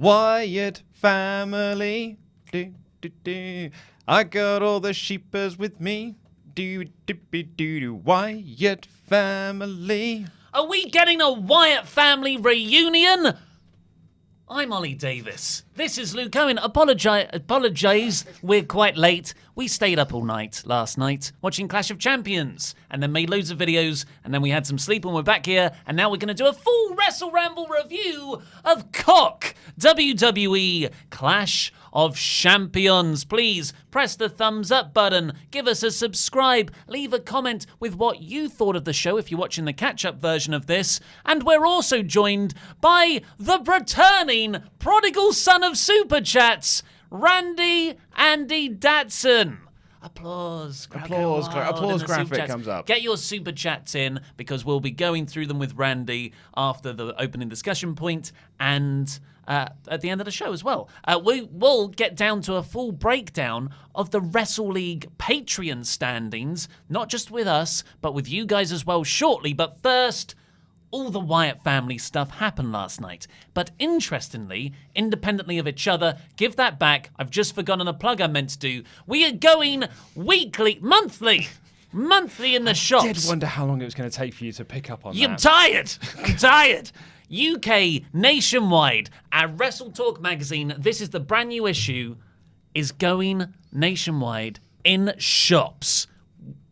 Wyatt family. Do, do, do. I got all the sheepers with me. Do, do, do, do, do. Wyatt family. Are we getting a Wyatt family reunion? I'm Ollie Davis. This is Luke Owen. Apologise, we're quite late. We stayed up all night last night watching Clash of Champions and then made loads of videos and then we had some sleep and we're back here and now we're going to do a full WrestleRamble review of Cock WWE Clash of Champions. Please press the thumbs up button, give us a subscribe, leave a comment with what you thought of the show if you're watching the catch-up version of this. And we're also joined by the returning prodigal son of Super Chats, Randy Andy Datson. Applause Graphic comes up. Get your super chats in because we'll be going through them with Randy after the opening discussion point and at the end of the show as well. We will get down to a full breakdown of the Wrestle League Patreon standings, not just with us, but with you guys as well shortly. But first, all the Wyatt family stuff happened last night. But interestingly, independently of each other, give that back. I've just forgotten a plug I meant to do. We are going monthly in the shops. I did wonder how long it was going to take for you to pick up on that. I'm tired. UK nationwide. Our WrestleTalk magazine, this is the brand new issue, is going nationwide in shops.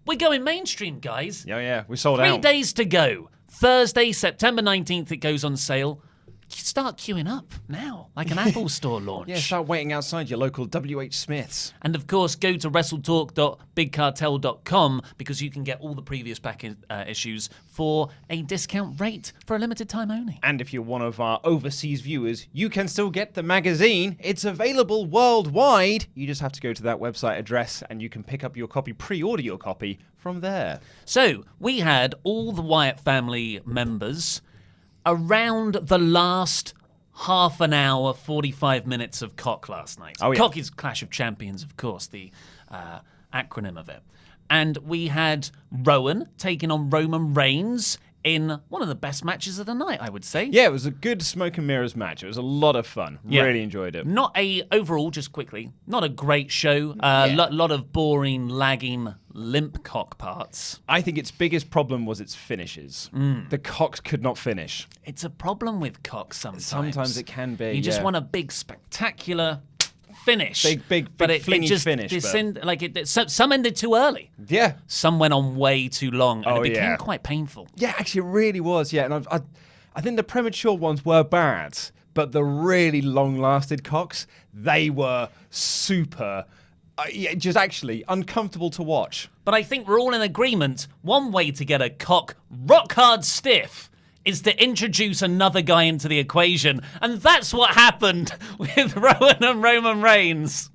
We're going mainstream, guys. Yeah, we sold out. 3 days to go. Thursday, September 19th, it goes on sale. You start queuing up now, like an Apple Store launch. Yeah, start waiting outside your local WH Smiths. And of course, go to WrestleTalk.bigcartel.com because you can get all the previous back issues for a discount rate for a limited time only. And if you're one of our overseas viewers, you can still get the magazine. It's available worldwide. You just have to go to that website address and you can pick up your copy, pre-order your copy from there. So, we had all the Wyatt family members around the last half an hour, 45 minutes of Cock last night. Oh, yeah. Cock is Clash of Champions, of course, the acronym of it. And we had Rowan taking on Roman Reigns in one of the best matches of the night, I would say. Yeah, it was a good smoke and mirrors match. It was a lot of fun. Yeah. Really enjoyed it. Overall, just quickly, not a great show. Lot of boring, lagging, limp Cock parts. I think its biggest problem was its finishes. The Cocks could not finish. It's a problem with Cock sometimes. Sometimes it can be, You just yeah. want a big, spectacular finish. Big flingy finish. Some ended too early. Yeah. Some went on way too long, and it became yeah. quite painful. Yeah, actually, it really was. Yeah, and I think the premature ones were bad, but the really long-lasted Cocks, they were super, just actually uncomfortable to watch. But I think we're all in agreement. One way to get a Cock rock hard stiff is to introduce another guy into the equation. And that's what happened with Rowan and Roman Reigns.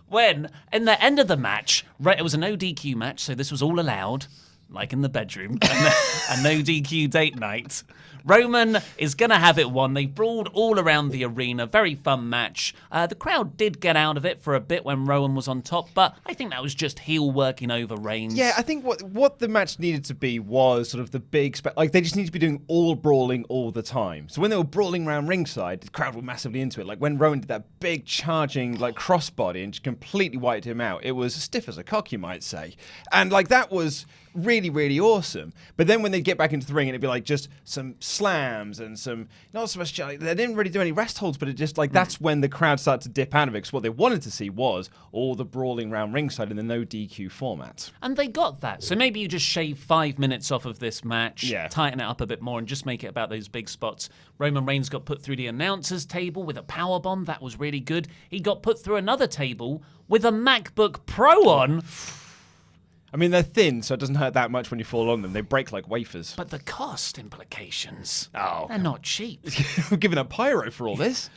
When, in the end of the match, it was a no DQ match, so this was all allowed, like in the bedroom, a no DQ date night. Roman is going to have it won. They brawled all around the arena. Very fun match. The crowd did get out of it for a bit when Rowan was on top, but I think that was just heel working over Reigns. Yeah, I think what the match needed to be was sort of the big... they just need to be doing all brawling all the time. So when they were brawling around ringside, the crowd were massively into it. Like when Rowan did that big charging crossbody and just completely wiped him out, it was stiff as a cock, you might say. And that was really, really awesome. But then when they get back into the ring, it'd be like just some slams and some, not so much, they didn't really do any rest holds, but it just that's when the crowd started to dip out of it, because what they wanted to see was all the brawling around ringside in the no DQ format. And they got that. So maybe you just shave 5 minutes off of this match, tighten it up a bit more, and just make it about those big spots. Roman Reigns got put through the announcer's table with a powerbomb. That was really good. He got put through another table with a MacBook Pro on. I mean, they're thin, so it doesn't hurt that much when you fall on them. They break like wafers. But the cost implications, they're not cheap. We're giving up pyro for all this.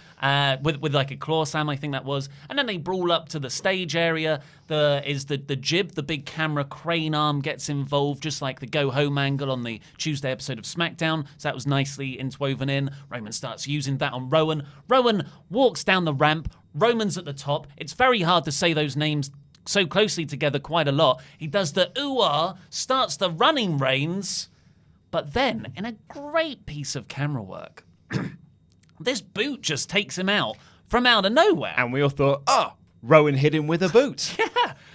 With like a claw slam, I think that was. And then they brawl up to the stage area. The jib, the big camera crane arm gets involved, just like the go home angle on the Tuesday episode of SmackDown. So that was nicely interwoven in. Roman starts using that on Rowan. Rowan walks down the ramp. Roman's at the top. It's very hard to say those names so closely together quite a lot. He does the ooh-ah, starts the running Reigns, but then, in a great piece of camera work, this boot just takes him out from out of nowhere. And we all thought, Rowan hit him with a boot.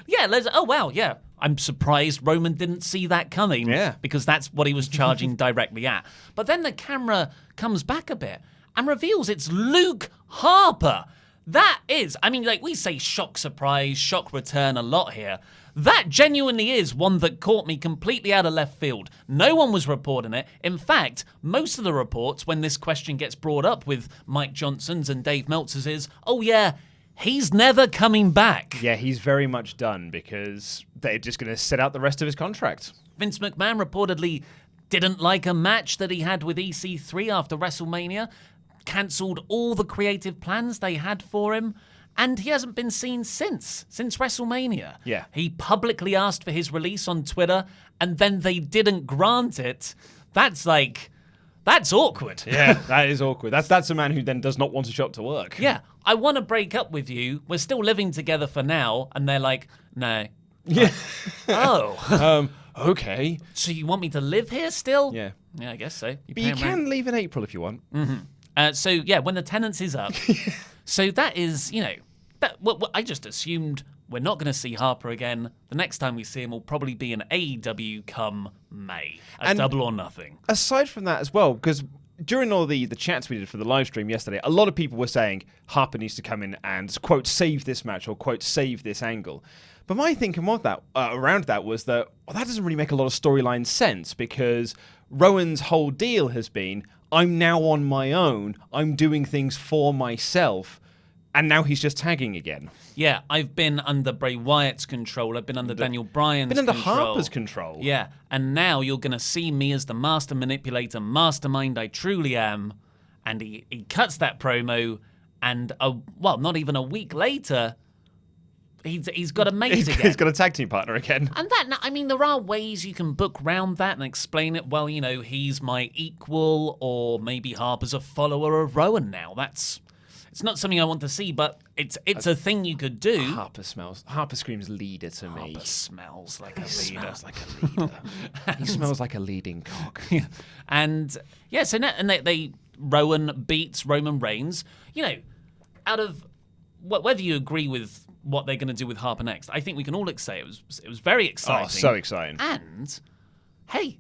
Yeah, oh wow, yeah. I'm surprised Roman didn't see that coming. Yeah. Because that's what he was charging directly at. But then the camera comes back a bit and reveals it's Luke Harper. That is, I mean, like we say shock surprise, shock return a lot here. That genuinely is one that caught me completely out of left field. No one was reporting it. In fact, most of the reports when this question gets brought up with Mike Johnson's and Dave Meltzer's is, oh yeah, he's never coming back. Yeah, he's very much done because they're just going to sit out the rest of his contract. Vince McMahon reportedly didn't like a match that he had with EC3 after WrestleMania, cancelled all the creative plans they had for him, and he hasn't been seen since WrestleMania. Yeah. He publicly asked for his release on Twitter, and then they didn't grant it. That's awkward. Yeah, that is awkward. That's a man who then does not want to show up to work. Yeah, I want to break up with you. We're still living together for now, and they're like, no. Yeah. Okay. So you want me to live here still? Yeah. Yeah, I guess so. But you can leave in April if you want. So yeah, when the tenancy's up. So that is, I just assumed we're not going to see Harper again. The next time we see him will probably be an AEW come May. Double or nothing. Aside from that as well, because during all the chats we did for the live stream yesterday, a lot of people were saying Harper needs to come in and, quote, save this match or, quote, save this angle. But my thinking with that, around that was that that doesn't really make a lot of storyline sense because Rowan's whole deal has been, I'm now on my own, I'm doing things for myself, and now he's just tagging again. Yeah, I've been under Bray Wyatt's control, I've been under Daniel Bryan's control. Been under Harper's control. Yeah, and now you're going to see me as the master manipulator, mastermind I truly am, and he cuts that promo, and, not even a week later, he's got a mate again. He's got a tag team partner again. And there are ways you can book round that and explain it. Well, he's my equal, or maybe Harper's a follower of Rowan now. It's not something I want to see, but it's a thing you could do. Harper screams leader to me. Harper smells like a leader. Smells like a leader. He smells like a leading cock. Yeah. And yeah, so now, and they Rowan beats Roman Reigns. Out of whether you agree with what they're going to do with Harper next, I think we can all say it was very exciting. Oh, so exciting. And, hey,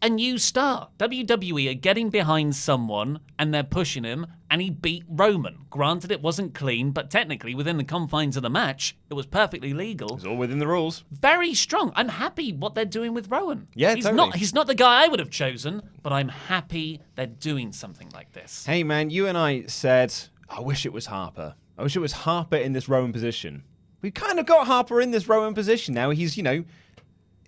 a new star. WWE are getting behind someone, and they're pushing him, and he beat Roman. Granted, it wasn't clean, but technically, within the confines of the match, it was perfectly legal. It's all within the rules. Very strong. I'm happy what they're doing with Rowan. Yeah, totally. He's not the guy I would have chosen, but I'm happy they're doing something like this. Hey, man, you and I said, I wish it was Harper. I wish it was Harper in this Rowan position. We've kind of got Harper in this Rowan position now. He's,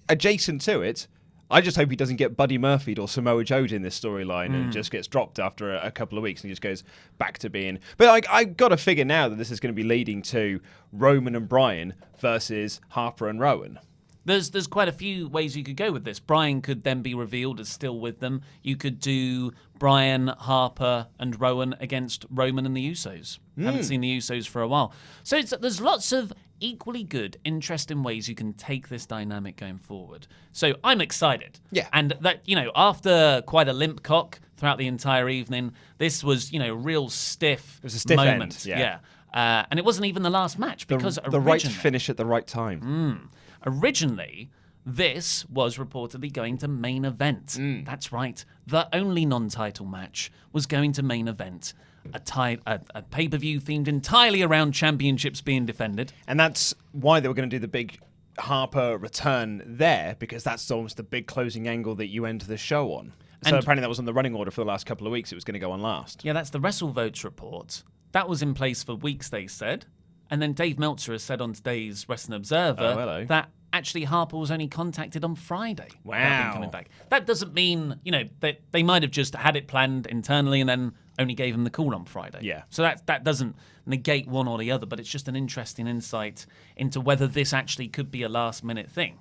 adjacent to it. I just hope he doesn't get Buddy Murphy'd or Samoa Joe'd in this storyline and just gets dropped after a couple of weeks and he just goes back to being... But I got to figure now that this is going to be leading to Roman and Bryan versus Harper and Rowan. There's quite a few ways you could go with this. Bryan could then be revealed as still with them. You could do Bryan, Harper, and Rowan against Roman and the Usos. Haven't seen the Usos for a while. So there's lots of equally good, interesting ways you can take this dynamic going forward. So I'm excited. Yeah. And that, after quite a limp cock throughout the entire evening, this was, real stiff. It was a stiff moment. end. Yeah. And it wasn't even the last match because the right finish at the right time. Originally, this was reportedly going to main event. That's right. The only non-title match was going to main event. A pay-per-view themed entirely around championships being defended. And that's why they were going to do the big Harper return there, because that's almost the big closing angle that you end the show on. So apparently that was on the running order for the last couple of weeks. It was going to go on last. Yeah, that's the WrestleVotes report. That was in place for weeks, they said. And then Dave Meltzer has said on today's Wrestling Observer that actually Harper was only contacted on Friday. Wow. About him coming back. That doesn't mean, that they might have just had it planned internally and then only gave him the call on Friday. Yeah. So that doesn't negate one or the other, but it's just an interesting insight into whether this actually could be a last-minute thing.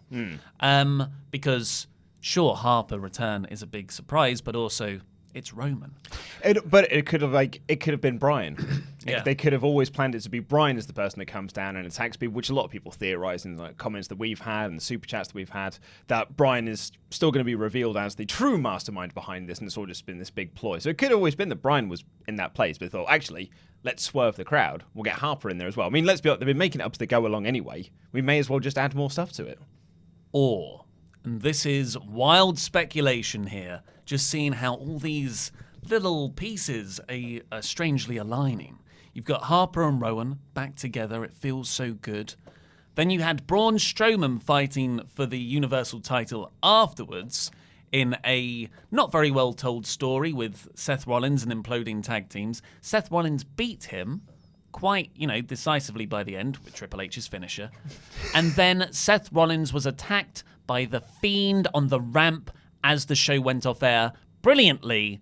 Because, sure, Harper return is a big surprise, but also it's Roman. But it could have been Brian. Yeah. They could have always planned it to be Brian as the person that comes down and attacks people, which a lot of people theorize in the comments that we've had and the super chats that we've had, that Brian is still going to be revealed as the true mastermind behind this, and it's all just been this big ploy. So it could have always been that Brian was in that place, but thought, actually, let's swerve the crowd. We'll get Harper in there as well. I mean, let's be honest, they've been making it up as they go along anyway. We may as well just add more stuff to it. Or, and this is wild speculation here, just seeing how all these little pieces are strangely aligning. You've got Harper and Rowan back together. It feels so good. Then you had Braun Strowman fighting for the Universal title afterwards in a not very well told story with Seth Rollins and imploding tag teams. Seth Rollins beat him quite, decisively by the end with Triple H's finisher. And then Seth Rollins was attacked by The Fiend on the ramp as the show went off air brilliantly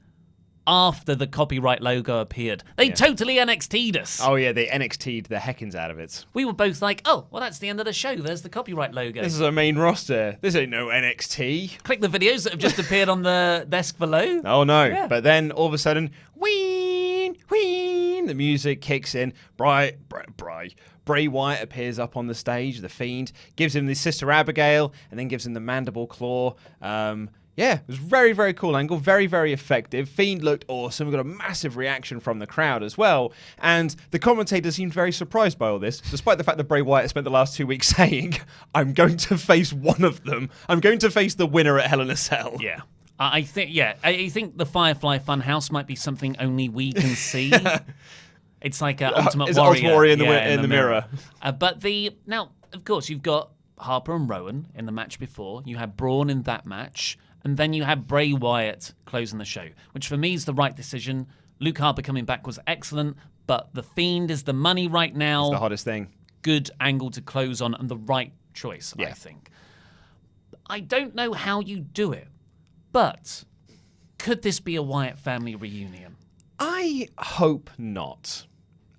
after the copyright logo appeared. They totally NXT'd us. Oh, yeah, they NXT'd the heckins out of it. We were both like, oh, well, that's the end of the show. There's the copyright logo. This is our main roster. This ain't no NXT. Click the videos that have just appeared on the desk below. Oh, no. Yeah. But then, all of a sudden, wheen, wheen, the music kicks in. Bray Wyatt appears up on the stage, the Fiend, gives him the Sister Abigail, and then gives him the Mandible Claw. Yeah, it was very, very cool angle, very, very effective. Fiend looked awesome. We got a massive reaction from the crowd as well. And the commentators seemed very surprised by all this, despite the fact that Bray Wyatt spent the last 2 weeks saying, I'm going to face one of them. I'm going to face the winner at Hell in a Cell. Yeah. I think the Firefly Funhouse might be something only we can see. It's like an Ultimate Warrior in the mirror. Now, of course, you've got Harper and Rowan in the match before. You had Braun in that match. And then you had Bray Wyatt closing the show, which for me is the right decision. Luke Harper coming back was excellent, but The Fiend is the money right now. It's the hottest thing. Good angle to close on and the right choice, I think. I don't know how you do it, but could this be a Wyatt family reunion? I hope not.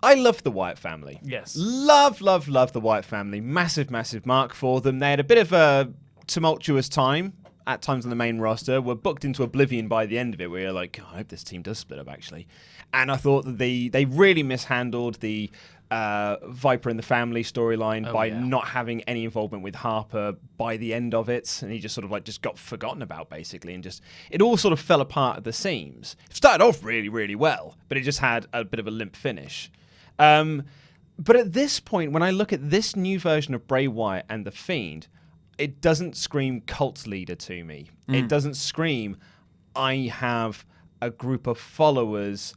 I love the Wyatt family. Yes. Love the Wyatt family. Massive, massive mark for them. They had a bit of a tumultuous time at times on the main roster. Were booked into oblivion by the end of it. We were like, I hope this team does split up, actually. And I thought that they really mishandled the Viper and the family storyline by not having any involvement with Harper by the end of it. And he just sort of just got forgotten about, basically. And just, it all sort of fell apart at the seams. It started off really, really well, but it just had a bit of a limp finish. But at this point, when I look at this new version of Bray Wyatt and The Fiend, it doesn't scream cult leader to me. It doesn't scream, I have a group of followers.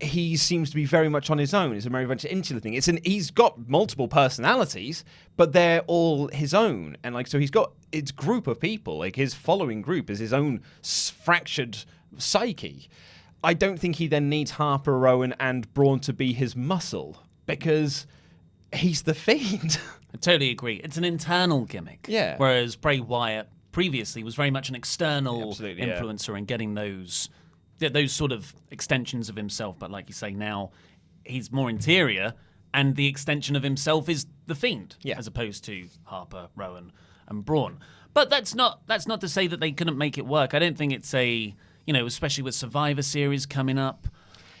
He seems to be very much on his own. It's a very much insular thing. He's got multiple personalities, but they're all his own. And so he's got his group of people. His following group is his own fractured psyche. I don't think he then needs Harper, Rowan, and Braun to be his muscle, because he's the Fiend. I totally agree. It's an internal gimmick. Yeah. Whereas Bray Wyatt previously was very much an external influencer and getting those sort of extensions of himself. But like you say, now he's more interior, and the extension of himself is the Fiend, as opposed to Harper, Rowan, and Braun. But that's not to say that they couldn't make it work. I don't think it's especially with Survivor Series coming up.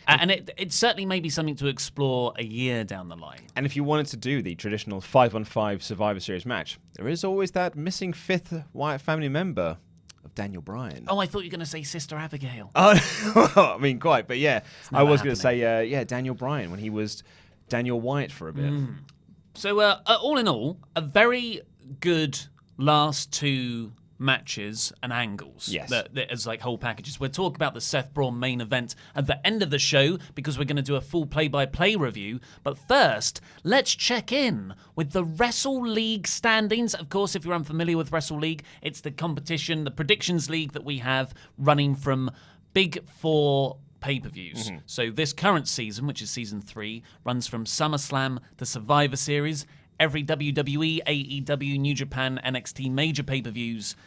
And it certainly may be something to explore a year down the line. And if you wanted to do the traditional 5-on-5 Survivor Series match, there is always that missing fifth Wyatt family member of Daniel Bryan. Oh, I thought you were going to say Sister Abigail. Oh, I mean, quite. But yeah, I was going to say, Daniel Bryan, when he was Daniel Wyatt for a bit. So all in all, a very good last two matches and angles. Yes. That as whole packages. We'll talk about the Seth Braun main event at the end of the show, because we're going to do a full play-by-play review. But first, let's check in with the Wrestle League standings. Of course, if you're unfamiliar with Wrestle League, it's the competition, the predictions league that we have running from Big Four pay-per-views. So this current season, which is season 3, runs from SummerSlam to Survivor Series. Every WWE, AEW, New Japan, NXT major pay-per-views,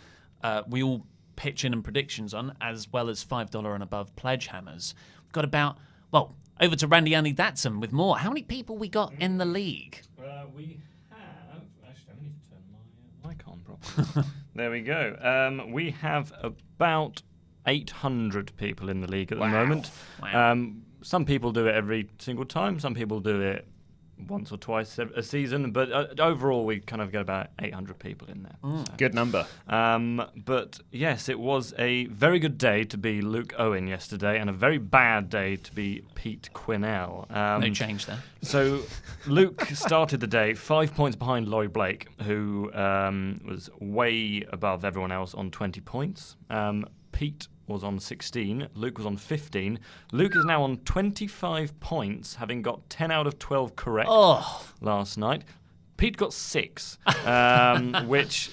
we all pitch in and predictions on, as well as $5 and above pledge hammers. We've got over to Randy Andy Datsun with more. How many people we got in the league? We have... Actually, I need to turn my mic on properly. There we go. We have about 800 people in the league at the Wow. moment. Wow. Some people do it every single time. Some people do it once or twice a season. But overall, we kind of get about 800 people in there. So. Good number. But yes, it was a very good day to be Luke Owen yesterday, and a very bad day to be Pete Quinnell. No change there. So Luke started the day 5 points behind Laurie Blake, who was way above everyone else on 20 points. Pete was on 16. Luke was on 15. Luke is now on 25 points, having got 10 out of 12 correct last night. Pete got 6, which,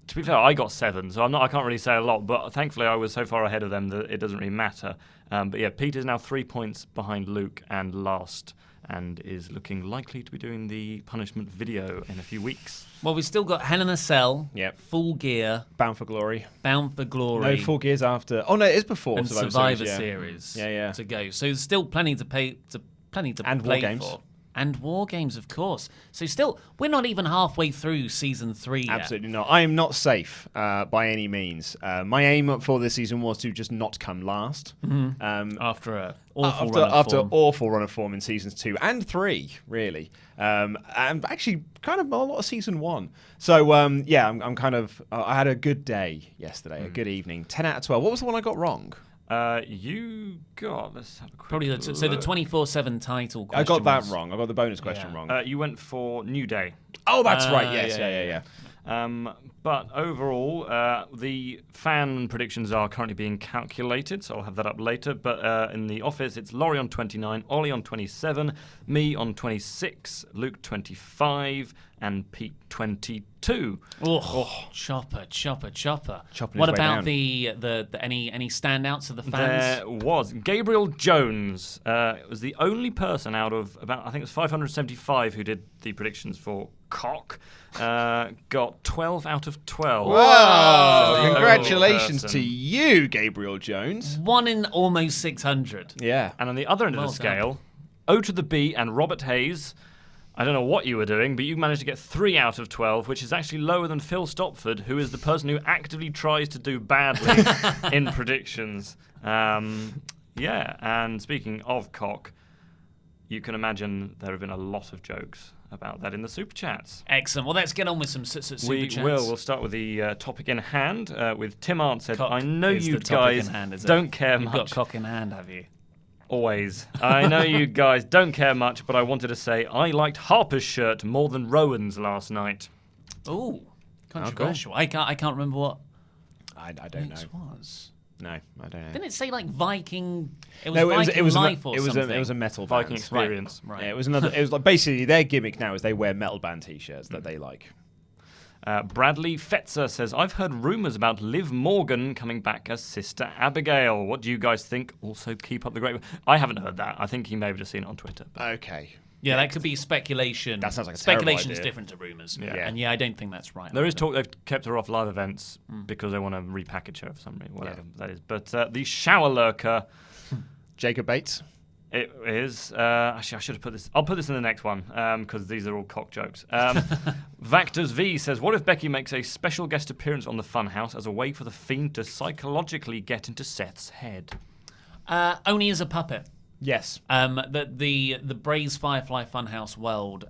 to be fair, I got 7, so I can't really say a lot, but thankfully I was so far ahead of them that it doesn't really matter. But yeah, Pete is now 3 points behind Luke and last, and is looking likely to be doing the punishment video in a few weeks. Well, we've still got Hell in a Cell, Yep. Full Gear, Bound for Glory. Bound for Glory. No, 4 gears after. Oh no, it is before and Survivor Series Yeah. to go. So there's still plenty to And play War Games. for. And War Games, of course. So still, we're not even halfway through season 3 yet. Absolutely not. I am not safe by any means. My aim for this season was to just not come last. After a awful run of form. Awful run of form in seasons 2 and 3, really. And actually, kind of a lot of season 1. So I'm kind of. I had a good day yesterday, a good evening. 10 out of 12. What was the one I got wrong? You got. Let's have a quick Probably look. the 24/7 title question I got that was- wrong. I got the bonus question Yeah. wrong. You went for New Day. Oh, that's right. Yes, yeah. yeah. But overall, the fan predictions are currently being calculated, so I'll have that up later. But in the office, it's Laurie on 29, Ollie on 27, me on 26, Luke 25, and Pete 22. Chopper. Chopping What his way about down. the any standouts of the fans? There was Gabriel Jones. Was the only person out of about, I think it was 575 who did the predictions for Cock. Got 12 out of 12. Wow! So the Congratulations only person. to you, Gabriel Jones. 1 in almost 600. Yeah. And on the other end of Well the scale, O to the B and Robert Hayes. I don't know what you were doing, but you managed to get 3 out of 12, which is actually lower than Phil Stopford, who is the person who actively tries to do badly in predictions. Yeah, and speaking of Cock, you can imagine there have been a lot of jokes about that in the Super Chats. Excellent. Well, let's get on with some Super We Chats. will. We'll start with the topic in hand, with Tim Arndt said, Cock I know is you the topic guys in hand, is it? don't care You've much. got cock in hand, have you? Always. I know you guys don't care much, but I wanted to say I liked Harper's shirt more than Rowan's last night. Ooh, controversial. I can't remember what I don't Link's know. was. No, I don't know. Didn't it say like Viking? It was No, Viking Life or it was something. it was a metal Viking band. Experience. Right. Yeah, it was another. It was like basically their gimmick now is they wear metal band T-shirts that they like. Bradley Fetzer says, I've heard rumours about Liv Morgan coming back as Sister Abigail. What do you guys think? Also, keep up the great... I haven't heard that. I think he may have just seen it on Twitter. But Okay. Yeah, that could be speculation. That sounds like a terrible Speculation is idea. different to rumours. Yeah. And I don't think that's right. there is talk they've kept her off live events because they want to repackage her for some reason, whatever that is. But the Shower Lurker... Jacob Bates. It is. Actually, I should have put this. I'll put this in the next one because these are all cock jokes. Vactors V says, "What if Becky makes a special guest appearance on the Funhouse as a way for the Fiend to psychologically get into Seth's head?" Only as a puppet. Yes. The Bray's Firefly Funhouse world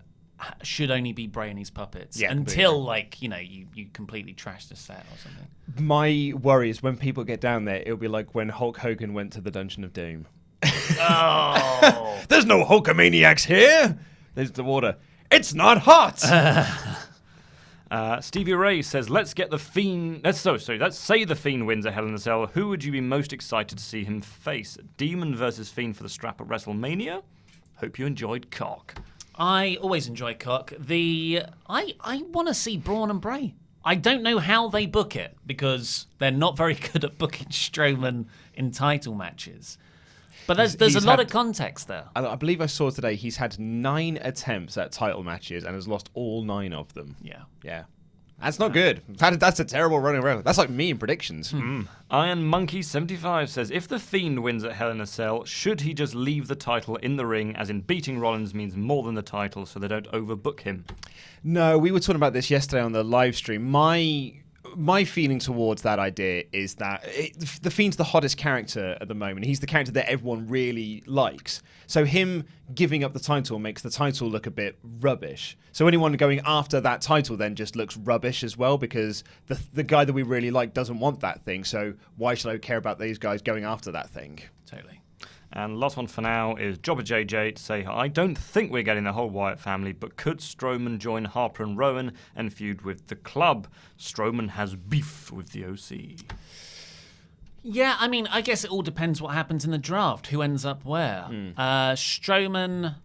should only be Bray and his puppets Yeah, until you completely trash the set or something. My worry is when people get down there, it'll be like when Hulk Hogan went to the Dungeon of Doom. Oh, There's no Hulkamaniacs here. There's the water. It's not hot. Stevie Ray says, "Let's get the Fiend." Let's say the Fiend wins a Hell in a Cell. Who would you be most excited to see him face? Demon versus Fiend for the strap at WrestleMania. Hope you enjoyed Cock. I always enjoy Cock. I want to see Braun and Bray. I don't know how they book it because they're not very good at booking Strowman in title matches. But there's a lot of context there. I believe I saw today he's had 9 attempts at title matches and has lost all 9 of them. Yeah. Yeah. That's not good. That's a terrible running around. That's like me in predictions. Iron Monkey 75 says, "If the Fiend wins at Hell in a Cell, should he just leave the title in the ring, as in beating Rollins means more than the title, so they don't overbook him?" No, we were talking about this yesterday on the live stream. My my feeling towards that idea is that the Fiend's the hottest character at the moment. He's the character that everyone really likes. So him giving up the title makes the title look a bit rubbish. So anyone going after that title then just looks rubbish as well, because the guy that we really like doesn't want that thing. So why should I care about these guys going after that thing? Totally. And last one for now is Jobber JJ to say, I don't think we're getting the whole Wyatt family, but could Strowman join Harper and Rowan and feud with the club? Strowman has beef with the OC. Yeah, I mean, I guess it all depends what happens in the draft. Who ends up where? Strowman,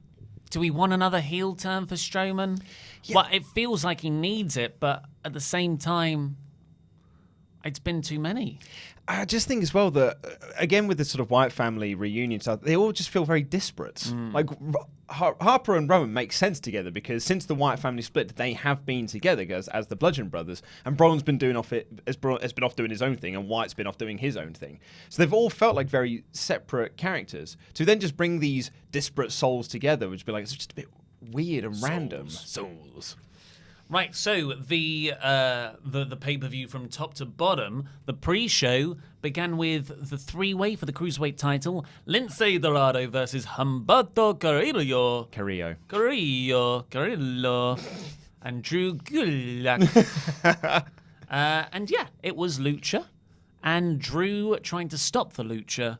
do we want another heel turn for Strowman? Yeah. Well, it feels like he needs it, but at the same time, it's been too many. I just think as well that, again, with the sort of Wyatt family reunion stuff, they all just feel very disparate. Like, Harper and Rowan make sense together because since the Wyatt family split, they have been together as the Bludgeon Brothers, and Braun's been doing has been off doing his own thing, and Wyatt's been off doing his own thing. So they've all felt like very separate characters. To then just bring these disparate souls together would be like, it's just a bit weird and random. Souls. Right, so the pay-per-view from top to bottom, the pre-show began with the three-way for the Cruiserweight title, Lince Dorado versus Humberto Carrillo, and Drew Gulak. And yeah, it was Lucha, and Drew trying to stop the Lucha,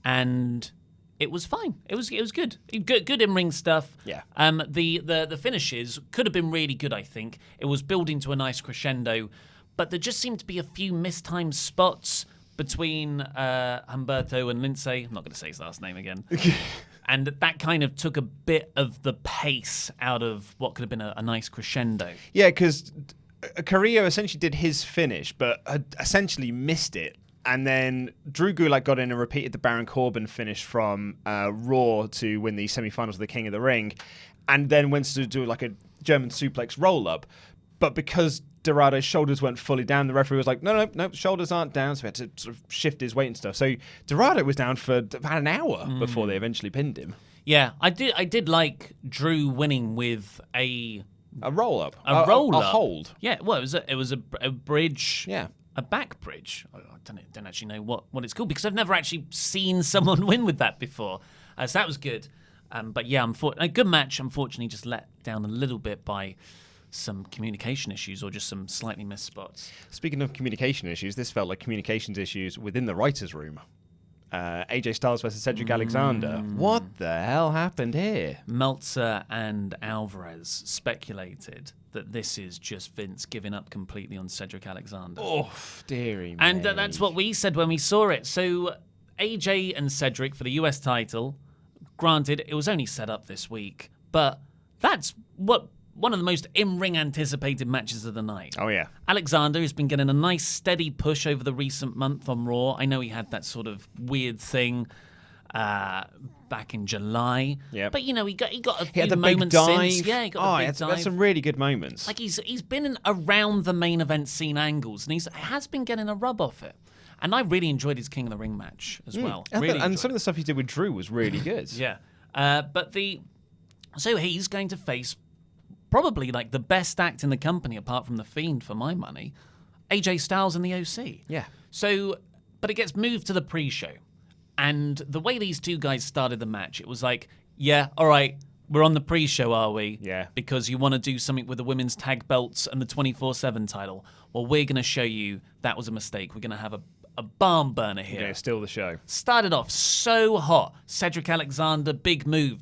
and it was fine. It was good. Good in-ring stuff. Yeah. The finishes could have been really good, I think. It was building to a nice crescendo, but there just seemed to be a few mistimed spots between Humberto and Lince. I'm not going to say his last name again. And that kind of took a bit of the pace out of what could have been a nice crescendo. Yeah, because Carrillo essentially did his finish, but had essentially missed it. And then Drew Gulak got in and repeated the Baron Corbin finish from Raw to win the semi-finals of the King of the Ring, and then went to do like a German suplex roll-up. But because Dorado's shoulders weren't fully down, the referee was like, no, shoulders aren't down, so he had to sort of shift his weight and stuff. So Dorado was down for about an hour before they eventually pinned him. Yeah, I did like Drew winning with a roll-up. A roll-up. A hold. Yeah, well, it was a bridge. Yeah. A back bridge. I don't actually know what it's called because I've never actually seen someone win with that before. So that was good. But yeah, a good match. Unfortunately, just let down a little bit by some communication issues or just some slightly missed spots. Speaking of communication issues, this felt like communications issues within the writers' room. AJ Styles versus Cedric Alexander. What the hell happened here? Meltzer and Alvarez speculated that this is just Vince giving up completely on Cedric Alexander. Oh, dearie me. And that's what we said when we saw it. So AJ and Cedric for the US title, granted, it was only set up this week, but that's one of the most in-ring anticipated matches of the night. Oh, yeah. Alexander has been getting a nice steady push over the recent month on Raw. I know he had that sort of weird thing back in July. Yeah. But, you know, he got a He few had the moments big dive. since. Yeah, he got a big dive. That's some really good moments. Like, he's been in around the main event scene angles, and he has been getting a rub off it. And I really enjoyed his King of the Ring match as well. And some of the stuff he did with Drew was really good. Yeah. So he's going to face probably like the best act in the company apart from The Fiend for my money, AJ Styles and the OC. Yeah. So, but it gets moved to the pre-show. And the way these two guys started the match, it was like, yeah, all right, we're on the pre-show, are we? Yeah. Because you want to do something with the women's tag belts and the 24/7 title. Well, we're going to show you that was a mistake. We're going to have a barn burner here. Yeah, steal the show. Started off so hot. Cedric Alexander, big move.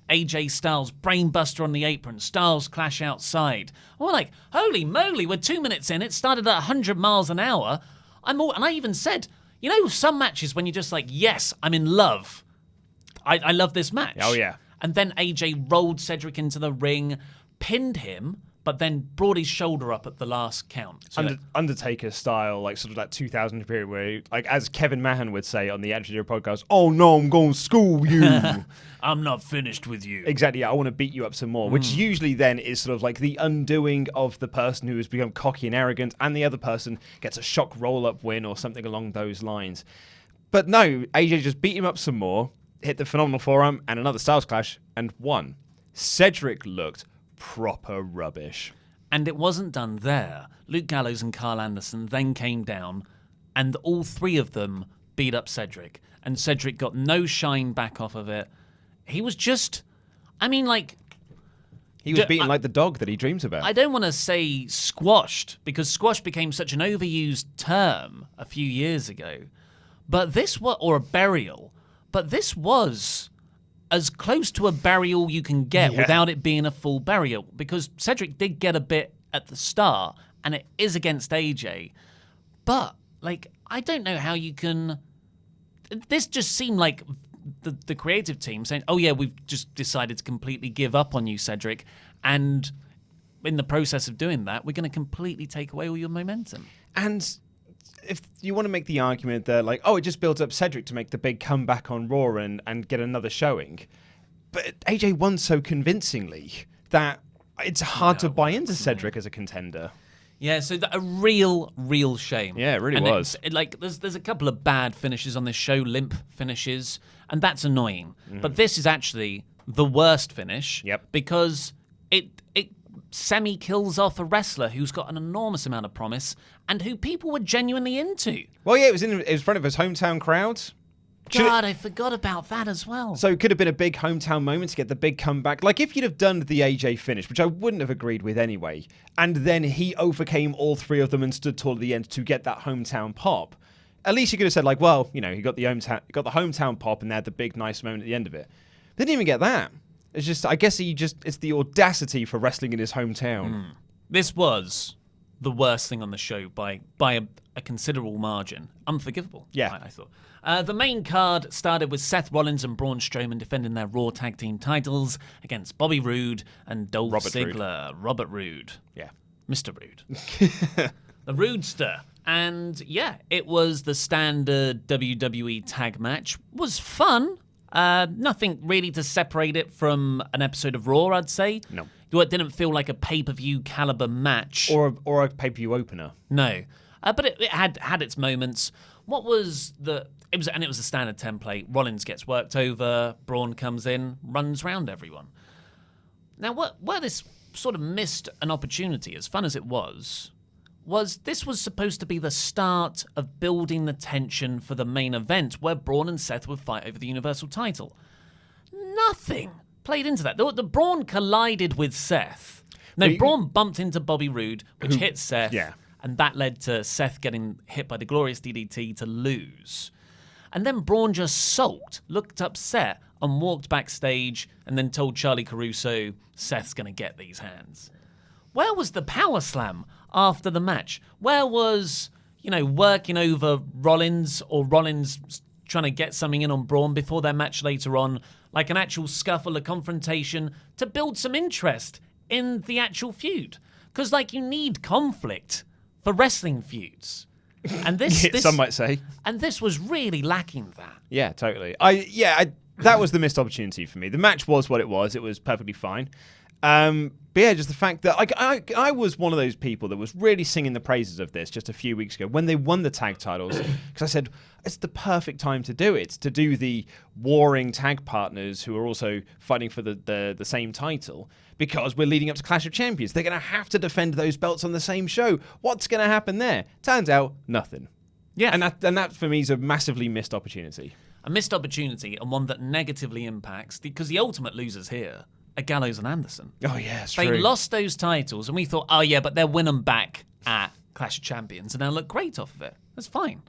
AJ Styles, brainbuster on the apron. Styles clash outside. And we're like, holy moly, we're 2 minutes in. It started at 100 miles an hour. And I even said, you know, some matches when you're just like, yes, I'm in love. I love this match. Oh, yeah. And then AJ rolled Cedric into the ring, pinned him, but then brought his shoulder up at the last count. So Undertaker style, like sort of that 2000 period where, like, as Kevin Mahan would say on the Attitude Era podcast, oh no, I'm going to school you. I'm not finished with you. Exactly, yeah, I want to beat you up some more, which usually then is sort of like the undoing of the person who has become cocky and arrogant, and the other person gets a shock roll-up win or something along those lines. But no, AJ just beat him up some more, hit the phenomenal forearm, and another Styles clash, and won. Cedric looked proper rubbish. And it wasn't done there. Luke Gallows and Carl Anderson then came down, and all three of them beat up Cedric. And Cedric got no shine back off of it. He was just, he was beaten like the dog that he dreams about. I don't want to say squashed, because squash became such an overused term a few years ago. But this was, or a burial, but this was as close to a burial you can get without it being a full burial, because Cedric did get a bit at the start, and it is against AJ. But, I don't know how you can... This just seemed like the creative team saying, oh yeah, we've just decided to completely give up on you, Cedric, and in the process of doing that, we're going to completely take away all your momentum. And if you want to make the argument that, it just builds up Cedric to make the big comeback on Raw and get another showing, but AJ won so convincingly that it's hard to buy into Cedric as a contender. Yeah, so a real shame. Yeah, it really was. There's a couple of bad finishes on this show, limp finishes, and that's annoying. But this is actually the worst finish. Yep. Because it semi-kills off a wrestler who's got an enormous amount of promise and who people were genuinely into. Well, yeah, it was in front of his hometown crowd. God, I forgot about that as well. So it could have been a big hometown moment to get the big comeback. If you'd have done the AJ finish, which I wouldn't have agreed with anyway, and then he overcame all three of them and stood tall at the end to get that hometown pop, at least you could have said, he got the hometown pop and they had the big nice moment at the end of it. They didn't even get that. It's just, I guess it's the audacity for wrestling in his hometown. This was the worst thing on the show by a considerable margin. Unforgivable, yeah. I thought. The main card started with Seth Rollins and Braun Strowman defending their Raw Tag Team titles against Bobby Roode and Dolph Ziggler. Robert Roode. Yeah. Mr. Roode. The Roodster. And yeah, it was the standard WWE tag match. Was fun. Nothing really to separate it from an episode of Raw, I'd say. No. It didn't feel like a pay-per-view caliber match. Or a pay-per-view opener. No. But it had its moments. What was it was a standard template. Rollins gets worked over, Braun comes in, runs round everyone. Now, where this sort of missed an opportunity, as fun as it was this was supposed to be the start of building the tension for the main event, where Braun and Seth would fight over the Universal title. Nothing played into that. The Braun collided with Seth. No, Braun bumped into Bobby Roode, which hit Seth. Yeah. And that led to Seth getting hit by the glorious DDT to lose. And then Braun just sulked, looked upset, and walked backstage and then told Charlie Caruso, Seth's going to get these hands. Where was the power slam after the match? Where was, working over Rollins, or Rollins trying to get something in on Braun before their match later on, like an actual scuffle, a confrontation, to build some interest in the actual feud? Because, you need conflict for wrestling feuds. And this some might say. And this was really lacking that. Yeah, totally. That was the missed opportunity for me. The match was what it was. It was perfectly fine. But yeah, just the fact that I was one of those people that was really singing the praises of this just a few weeks ago when they won the tag titles, because I said it's the perfect time to do it, to do the warring tag partners who are also fighting for the same title, because we're leading up to Clash of Champions. They're going to have to defend those belts on the same show. What's going to happen there? Turns out, nothing. Yeah. And that for me is a massively missed opportunity. A missed opportunity, and one that negatively impacts, because the ultimate losers here are Gallows and Anderson. Oh, yeah, it's They true. lost those titles, and we thought, oh, yeah, but they'll win them back at Clash of Champions, and they'll look great off of it. That's fine.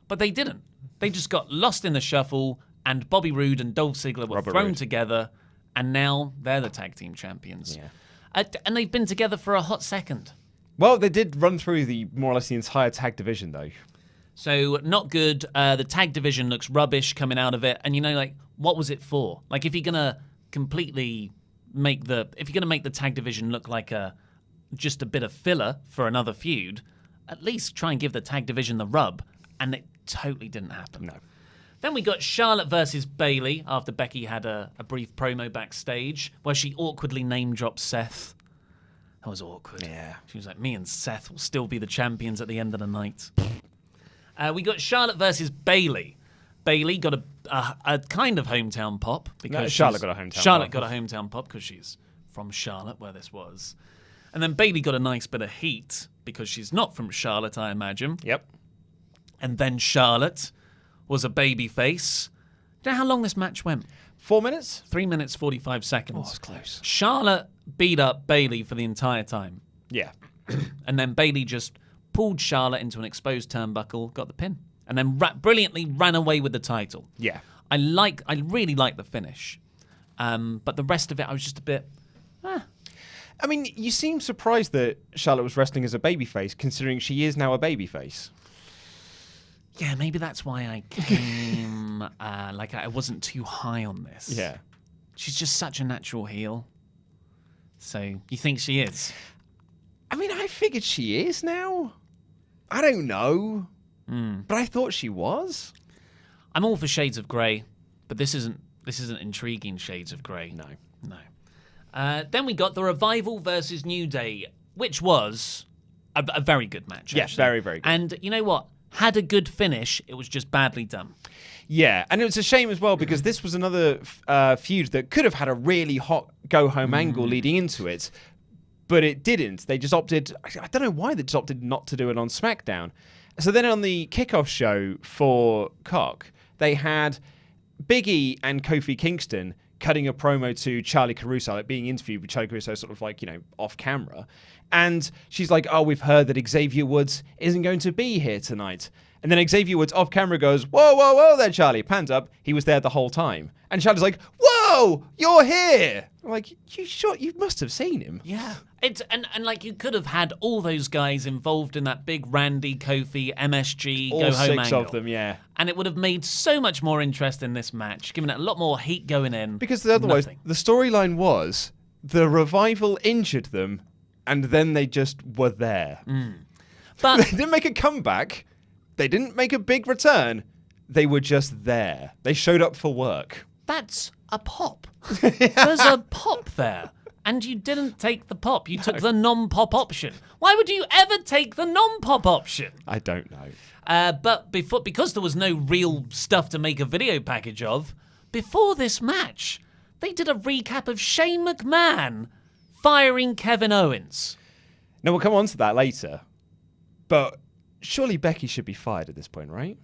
But they didn't. They just got lost in the shuffle, and Bobby Roode and Dolph Ziggler were thrown together, and now they're the tag team champions. Yeah. And they've been together for a hot second. Well, they did run through more or less the entire tag division, though. So, not good. The tag division looks rubbish coming out of it. And, what was it for? If you're going to completely make the tag division look like just a bit of filler for another feud, at least try and give the tag division the rub. And it totally didn't happen. No. Then we got Charlotte versus Bayley after Becky had a brief promo backstage where she awkwardly name-dropped Seth. That was awkward. Yeah. She was like, me and Seth will still be the champions at the end of the night. We got Charlotte versus Bayley. Bayley got a kind of hometown pop. Because Charlotte got a hometown pop. Charlotte got a hometown pop because she's from Charlotte, where this was. And then Bayley got a nice bit of heat because she's not from Charlotte, I imagine. Yep. And then Charlotte was a baby face. Do you know how long this match went? 4 minutes? 3 minutes, 45 seconds. Oh, it's close. Charlotte beat up Bayley for the entire time. Yeah. And then Bayley just pulled Charlotte into an exposed turnbuckle, got the pin, and then brilliantly ran away with the title. Yeah. I really like the finish. But the rest of it, I was just a bit... I mean, you seem surprised that Charlotte was wrestling as a babyface, considering she is now a babyface. Yeah, maybe that's why I came... I wasn't too high on this. Yeah. She's just such a natural heel. So, you think she is? I mean, I figured she is now. I don't know. But I thought she was. I'm all for Shades of Grey, but this isn't intriguing Shades of Grey. No. Then we got the Revival versus New Day, which was a very good match. Yeah, actually. very, very good. And you know what? Had a good finish. It was just badly done. Yeah, and it was a shame as well because this was another feud that could have had a really hot go-home angle leading into it, but it didn't. They just opted... I don't know why they just opted not to do it on SmackDown. So then on the kickoff show for Cock, they had Big E and Kofi Kingston cutting a promo to Charlie Caruso, like being interviewed with Charlie Caruso sort of like, off camera. And she's like, oh, we've heard that Xavier Woods isn't going to be here tonight. And then Xavier Woods off camera goes, whoa, whoa, whoa there, Charlie. Pans up. He was there the whole time. And Charlie's like, whoa, you're here. I'm like, you sure? You must have seen him. Yeah. It's and like you could have had all those guys involved in that big Randy, Kofi, MSG, All go home six angle. of them, yeah. And it would have made so much more interest in this match, giving it a lot more heat going in. Because otherwise, Nothing. the storyline was the Revival injured them, and then they just were there. But They didn't make a comeback. They didn't make a big return. They were just there. They showed up for work. that's a pop. There's a pop there. And you didn't take the pop. You took the non-pop option. Why would you ever take the non-pop option? I don't know. But because there was no real stuff to make a video package of, before this match, they did a recap of Shane McMahon firing Kevin Owens. Now, we'll come on to that later. But surely Becky should be fired at this point, right?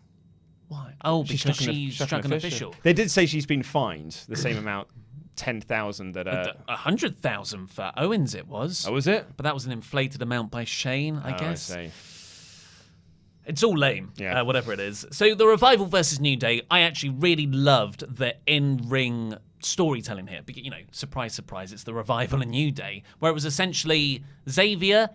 Why? Oh, because she struck an official. official. They did say she's been fined the same amount, 10,000 that... 100,000 for Owens it was. Oh, was it? But that was an inflated amount by Shane, I guess. I see. It's all lame, Yeah. whatever it is. So the Revival versus New Day, I actually really loved the in-ring storytelling here. Because, surprise, surprise, it's the Revival and New Day, where it was essentially Xavier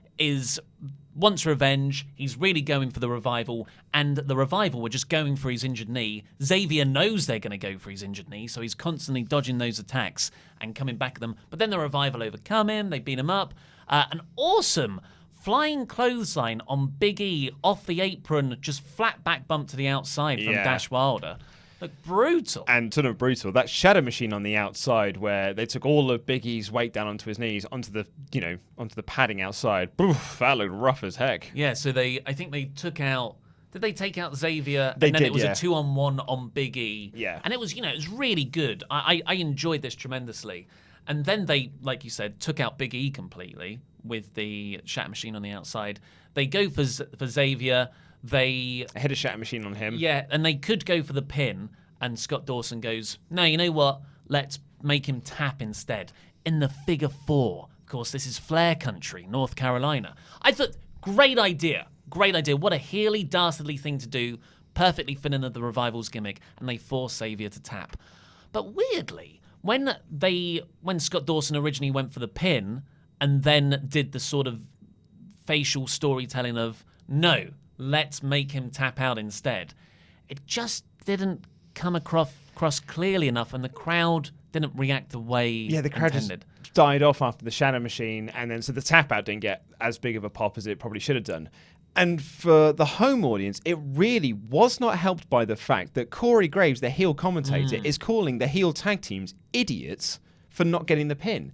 wants revenge, he's really going for the Revival, and the Revival were just going for his injured knee. Xavier knows they're going to go for his injured knee, so he's constantly dodging those attacks and coming back at them. But then the Revival overcome him, they beat him up. An awesome flying clothesline on Big E off the apron, just flat back bump to the outside from Yeah. Dash Wilder. Look, brutal. And ton of brutal. That shadow machine on the outside where they took all of Big E's weight down onto his knees, onto the padding outside. Oof, that looked rough as heck. Yeah, so I think they took out... Did they take out Xavier? They and then did, it was yeah. a 2-on-1 on Big E. Yeah. And it was, it was really good. I enjoyed this tremendously. And then they, like you said, took out Big E completely with the shatter machine on the outside. They go for Xavier. They... I hit a shatter machine on him. Yeah, and they could go for the pin, and Scott Dawson goes, no, you know what? Let's make him tap instead. In the figure 4. Of course, this is Flair country, North Carolina. I thought, great idea. Great idea. What a heely, dastardly thing to do. Perfectly fit into the Revival's gimmick, and they force Xavier to tap. But weirdly, when Scott Dawson originally went for the pin, and then did the sort of facial storytelling of, no, let's make him tap out instead, it just didn't come across clearly enough, and the crowd didn't react the way The crowd intended. just died off after the shadow machine, and then so the tap out didn't get as big of a pop as it probably should have done. And for the home audience, it really was not helped by the fact that Corey Graves, the heel commentator, is calling the heel tag teams idiots for not getting the pin.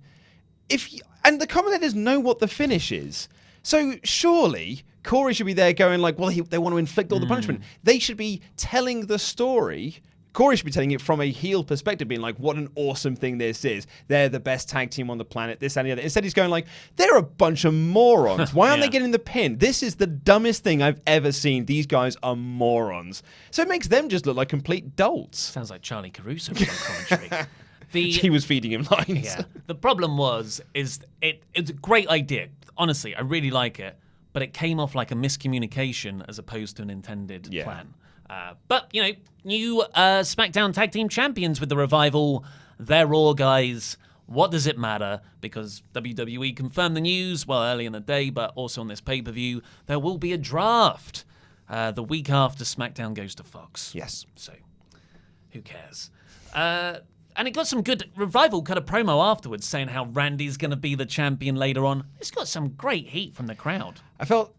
And the commentators know what the finish is. So surely Corey should be there going like, well, they want to inflict all the punishment. They should be telling the story Corey should be telling it from a heel perspective, being like, what an awesome thing this is. They're the best tag team on the planet, this and the other. Instead, he's going like, they're a bunch of morons. Why aren't they getting the pin? This is the dumbest thing I've ever seen. These guys are morons. So it makes them just look like complete dolts. Sounds like Charlie Caruso in commentary. He was feeding him lines. Yeah. The problem it's a great idea. Honestly, I really like it. But it came off like a miscommunication as opposed to an intended plan. But, new SmackDown Tag Team Champions with the Revival. They're Raw guys. What does it matter? Because WWE confirmed the news, early in the day, but also on this pay-per-view, there will be a draft the week after SmackDown goes to Fox. Yes. So, who cares? And it got some good Revival cut a promo afterwards saying how Randy's going to be the champion later on. It's got some great heat from the crowd. I felt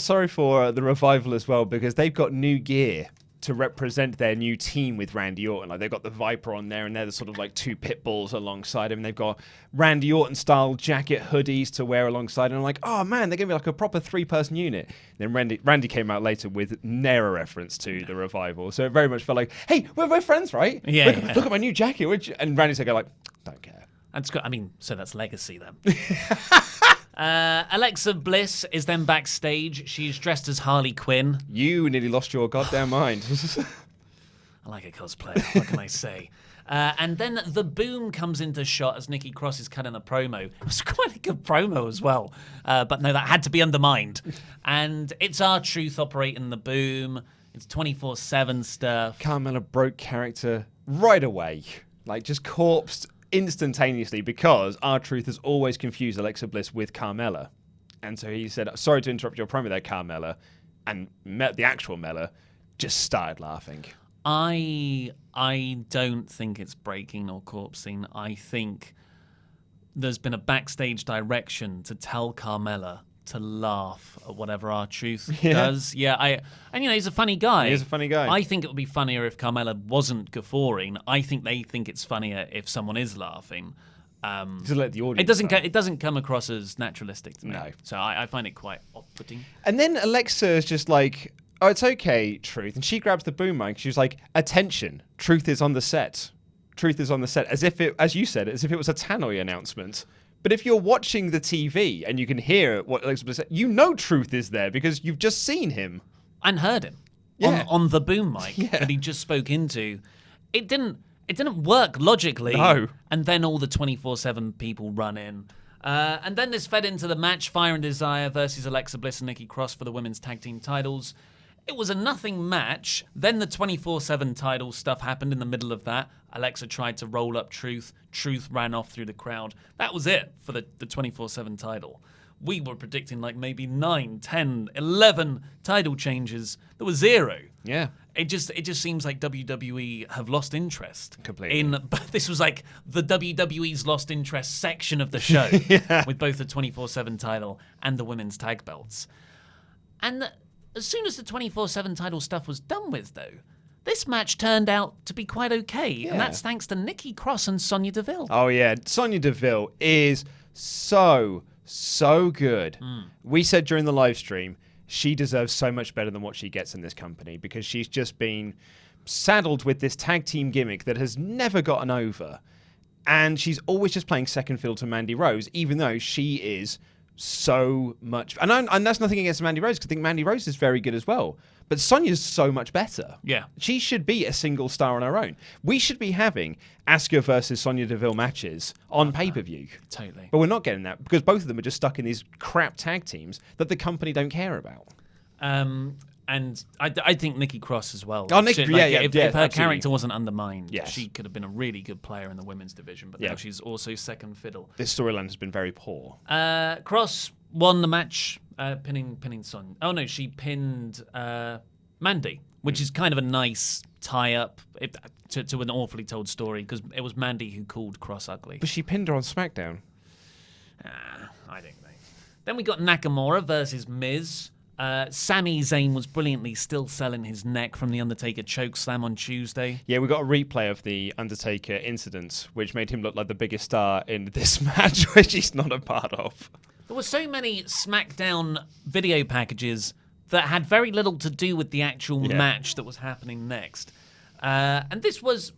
sorry for the Revival as well because they've got new gear to represent their new team with Randy Orton. Like they've got the Viper on there, and they're the sort of like two pit bulls alongside him. They've got Randy Orton style jacket hoodies to wear alongside. And I'm like, oh man, they're gonna be like a proper 3-person unit. And then Randy came out later with ne'er a reference to the Revival, so it very much felt like, hey, we're friends, right? Yeah. Look at my new jacket. And Randy's like, don't care. So that's legacy then. Alexa Bliss is then backstage. She's dressed as Harley Quinn. You nearly lost your goddamn mind. I like a cosplay. What can I say? And then the boom comes into shot as Nikki Cross is cutting a promo. It was quite a good promo as well. But no, that had to be undermined. And it's R-Truth operating the boom. It's 24/7 stuff. Carmella broke character right away. Like, just corpsed instantaneously because R-Truth has always confused Alexa Bliss with Carmella. And so he said, sorry to interrupt your promo there, Carmella. And the actual Mella just started laughing. I don't think it's breaking or corpsing. I think there's been a backstage direction to tell Carmella to laugh at whatever R-Truth does. Yeah, he's a funny guy. He is a funny guy. I think it would be funnier if Carmella wasn't guffawing. I think they think it's funnier if someone is laughing. To let the audience it doesn't come across as naturalistic to me. No. So I find it quite off-putting. And then Alexa is just like, oh, it's okay, Truth. And she grabs the boom mic. She's like, attention, Truth is on the set. Truth is on the set. As if it was a Tannoy announcement. But if you're watching the TV and you can hear what Alexa Bliss said, you know Truth is there because you've just seen him. And heard him. Yeah. On the boom mic that he just spoke into. It didn't work logically. No. And then all the 24/7 people run in. And then this fed into the match, Fire and Desire versus Alexa Bliss and Nikki Cross for the women's tag team titles. It was a nothing match. Then the 24/7 title stuff happened in the middle of that. Alexa tried to roll up Truth. Truth ran off through the crowd. That was it for the 24/7 title. We were predicting like maybe 9, 10, 11 title changes. There was 0. Yeah. It just seems like WWE have lost interest. Completely. But this was like the WWE's lost interest section of the show with both the 24/7 title and the women's tag belts. And as soon as the 24/7 title stuff was done with, though, this match turned out to be quite okay. And that's thanks to Nikki Cross and Sonya Deville. Oh, yeah. Sonya Deville is so good. We said during the live stream, she deserves so much better than what she gets in this company because she's just been saddled with this tag team gimmick that has never gotten over. And she's always just playing second fiddle to Mandy Rose, even though she is so much. And that's nothing against Mandy Rose, because I think Mandy Rose is very good as well. But Sonya's so much better. Yeah. She should be a single star on her own. We should be having Asuka versus Sonya Deville matches on pay-per-view. Totally. But we're not getting that because both of them are just stuck in these crap tag teams that the company don't care about. And I think Nikki Cross as well. Oh, Nikki, If her absolutely. character wasn't undermined, Yes. she could have been a really good player in the women's division, but now she's also second fiddle. This storyline has been very poor. Cross won the match, pinning Sonya. Oh no, she pinned Mandy, which is kind of a nice tie-up to an awfully told story, because it was Mandy who called Cross ugly. But she pinned her on SmackDown. I don't know. Then we got Nakamura versus Miz. Sami Zayn was brilliantly still selling his neck from the Undertaker chokeslam on Tuesday. Yeah, we got a replay of the Undertaker incident, which made him look like the biggest star in this match, which he's not a part of. There were so many SmackDown video packages that had very little to do with the actual match that was happening next. And this was...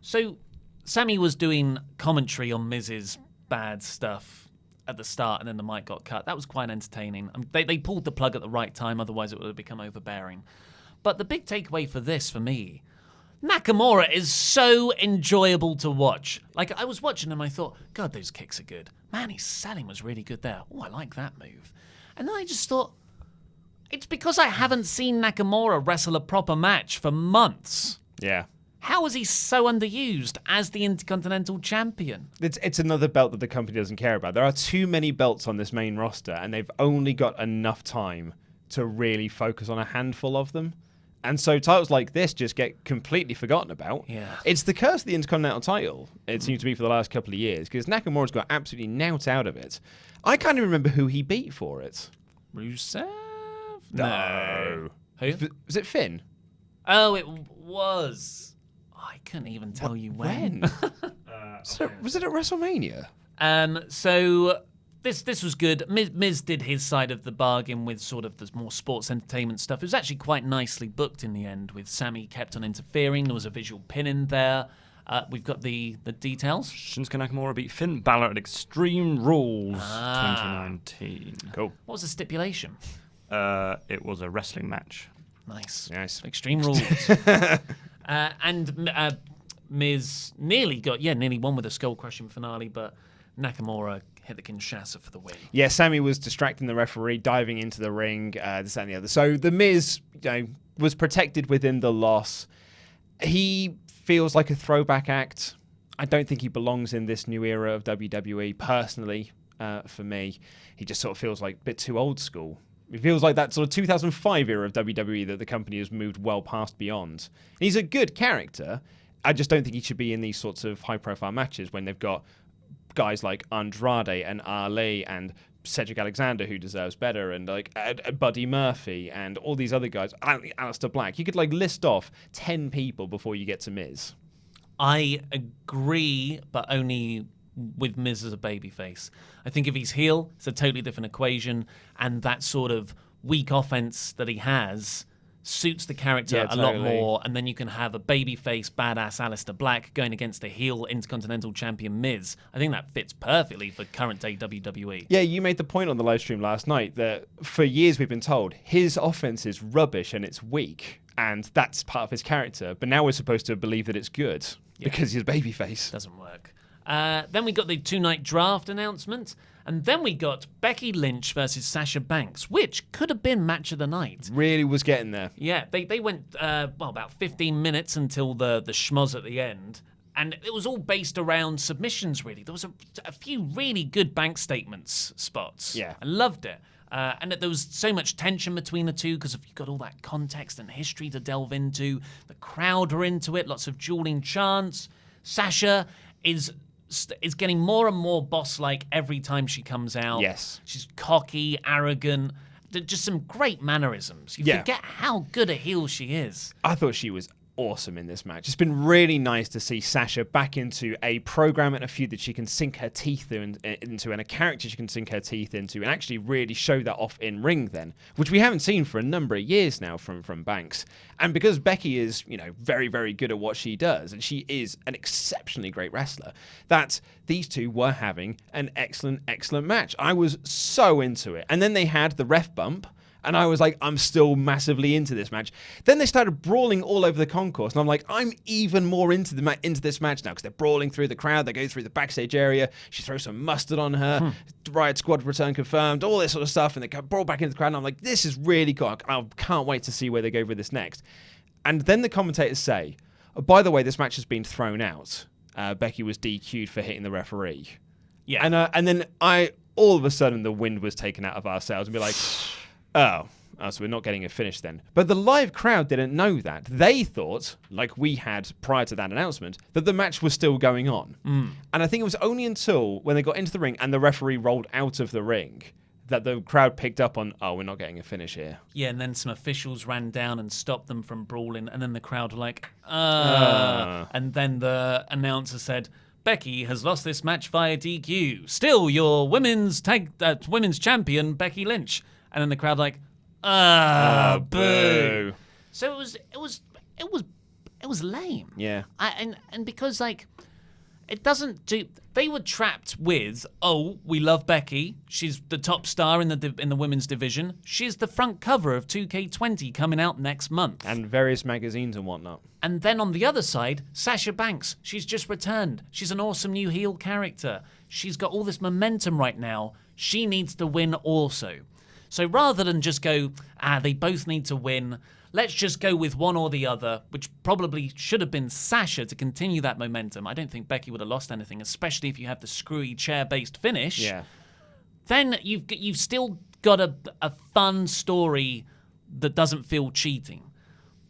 So, Sammy was doing commentary on Miz's bad stuff at the start, and then the mic got cut. That was quite entertaining. They pulled the plug at the right time, otherwise it would have become overbearing. But the big takeaway for this, for me, Nakamura is so enjoyable to watch. Like, I was watching him, I thought, God, those kicks are good. Man, his selling was really good there. Oh, I like that move. And then I just thought, it's because I haven't seen Nakamura wrestle a proper match for months. Yeah. How is he so underused as the Intercontinental Champion? It's another belt that the company doesn't care about. There are too many belts on this main roster, and they've only got enough time to really focus on a handful of them. And so titles like this just get completely forgotten about. Yeah. It's the curse of the Intercontinental title, it seems to be, for the last couple of years, because Nakamura's got absolutely knout out of it. I can't even remember who he beat for it. Rusev? No. Who? Was it Finn? Oh, it was. I couldn't even tell you when. Was it at WrestleMania? So this was good. Miz did his side of the bargain with sort of the more sports entertainment stuff. It was actually quite nicely booked in the end, with Sammy kept on interfering. There was a visual pin in there. We've got the details. Shinsuke Nakamura beat Finn Balor at Extreme Rules 2019. Cool. What was the stipulation? It was a wrestling match. Nice. Extreme Rules. And Miz nearly won with a skull-crushing finale, but Nakamura hit the Kinshasa for the win. Yeah, Sammy was distracting the referee, diving into the ring, this, that, and the other. So the Miz, was protected within the loss. He feels like a throwback act. I don't think he belongs in this new era of WWE, personally, for me. He just sort of feels like a bit too old school. It feels like that sort of 2005 era of WWE that the company has moved well past beyond. He's a good character. I just don't think he should be in these sorts of high-profile matches when they've got guys like Andrade and Ali and Cedric Alexander, who deserves better, and like Buddy Murphy and all these other guys, Aleister Black. You could list off 10 people before you get to Miz. I agree, but only with Miz as a babyface. I think if he's heel, it's a totally different equation, and that sort of weak offense that he has suits the character a lot more, and then you can have a babyface, badass Aleister Black going against a heel Intercontinental Champion Miz. I think that fits perfectly for current-day WWE. Yeah, you made the point on the live stream last night that for years we've been told his offense is rubbish and it's weak, and that's part of his character, but now we're supposed to believe that it's good because he's a babyface. Doesn't work. Then we got the 2-night draft announcement, and then we got Becky Lynch versus Sasha Banks, which could have been match of the night. Really was getting there. Yeah, they went about 15 minutes until the schmoz at the end, and it was all based around submissions, really. There was a few really good bank statements spots. Yeah. I loved it. And there was so much tension between the two because you've got all that context and history to delve into. The crowd are into it, lots of dueling chants. Sasha is getting more and more boss-like every time she comes out. Yes. She's cocky, arrogant, just some great mannerisms. You forget how good a heel she is. I thought she was awesome in this match. It's been really nice to see Sasha back into a program and a feud that she can sink her teeth into, and a character she can sink her teeth into, and actually really show that off in ring then, which we haven't seen for a number of years now from Banks. And because Becky is, very, very good at what she does, and she is an exceptionally great wrestler, that these two were having an excellent, excellent match. I was so into it. And then they had the ref bump, and I was like, I'm still massively into this match. Then they started brawling all over the concourse, and I'm like, I'm even more into this match now, because they're brawling through the crowd. They go through the backstage area. She throws some mustard on her. Riot Squad return confirmed, all this sort of stuff, and they go brawl back into the crowd, and I'm like, this is really cool. I can't wait to see where they go with this next. And then the commentators say, oh, by the way, this match has been thrown out. Becky was DQ'd for hitting the referee. Yeah. And then all of a sudden, the wind was taken out of our sails, and be like, oh, so we're not getting a finish then. But the live crowd didn't know that. They thought, like we had prior to that announcement, that the match was still going on. And I think it was only until when they got into the ring and the referee rolled out of the ring that the crowd picked up on, oh, we're not getting a finish here. Yeah, and then some officials ran down and stopped them from brawling, and then the crowd were like, And then the announcer said, Becky has lost this match via DQ. Still, your women's champion, Becky Lynch. And then the crowd like, boo. So it was it was lame. Yeah. And because like it doesn't do. They were trapped with, oh, we love Becky. She's the top star in the women's division. She's the front cover of 2K20 coming out next month. And various magazines and whatnot. And then on the other side, Sasha Banks. She's just returned. She's an awesome new heel character. She's got all this momentum right now. She needs to win also. So rather than just go, they both need to win, let's just go with one or the other, which probably should have been Sasha to continue that momentum. I don't think Becky would have lost anything, especially if you have the screwy chair-based finish. Yeah. Then you've still got a fun story that doesn't feel cheating.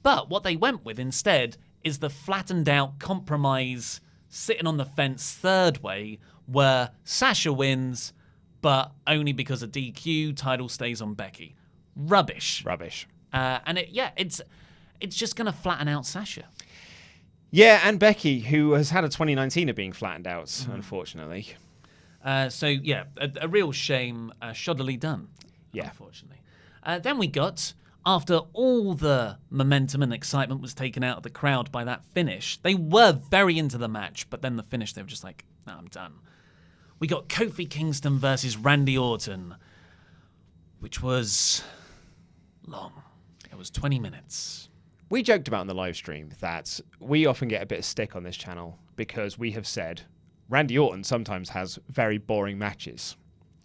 But what they went with instead is the flattened out compromise, sitting on the fence third way, where Sasha wins, but only because of DQ, title stays on Becky. Rubbish. And it's just going to flatten out Sasha. Yeah, and Becky, who has had a 2019 of being flattened out, unfortunately. A real shame, shoddily done. Yeah. Unfortunately. Then we got, after all the momentum and excitement was taken out of the crowd by that finish, they were very into the match, but then the finish, they were just like, no, I'm done. We got Kofi Kingston versus Randy Orton, which was long. It was 20 minutes. We joked about in the live stream that we often get a bit of stick on this channel because we have said Randy Orton sometimes has very boring matches.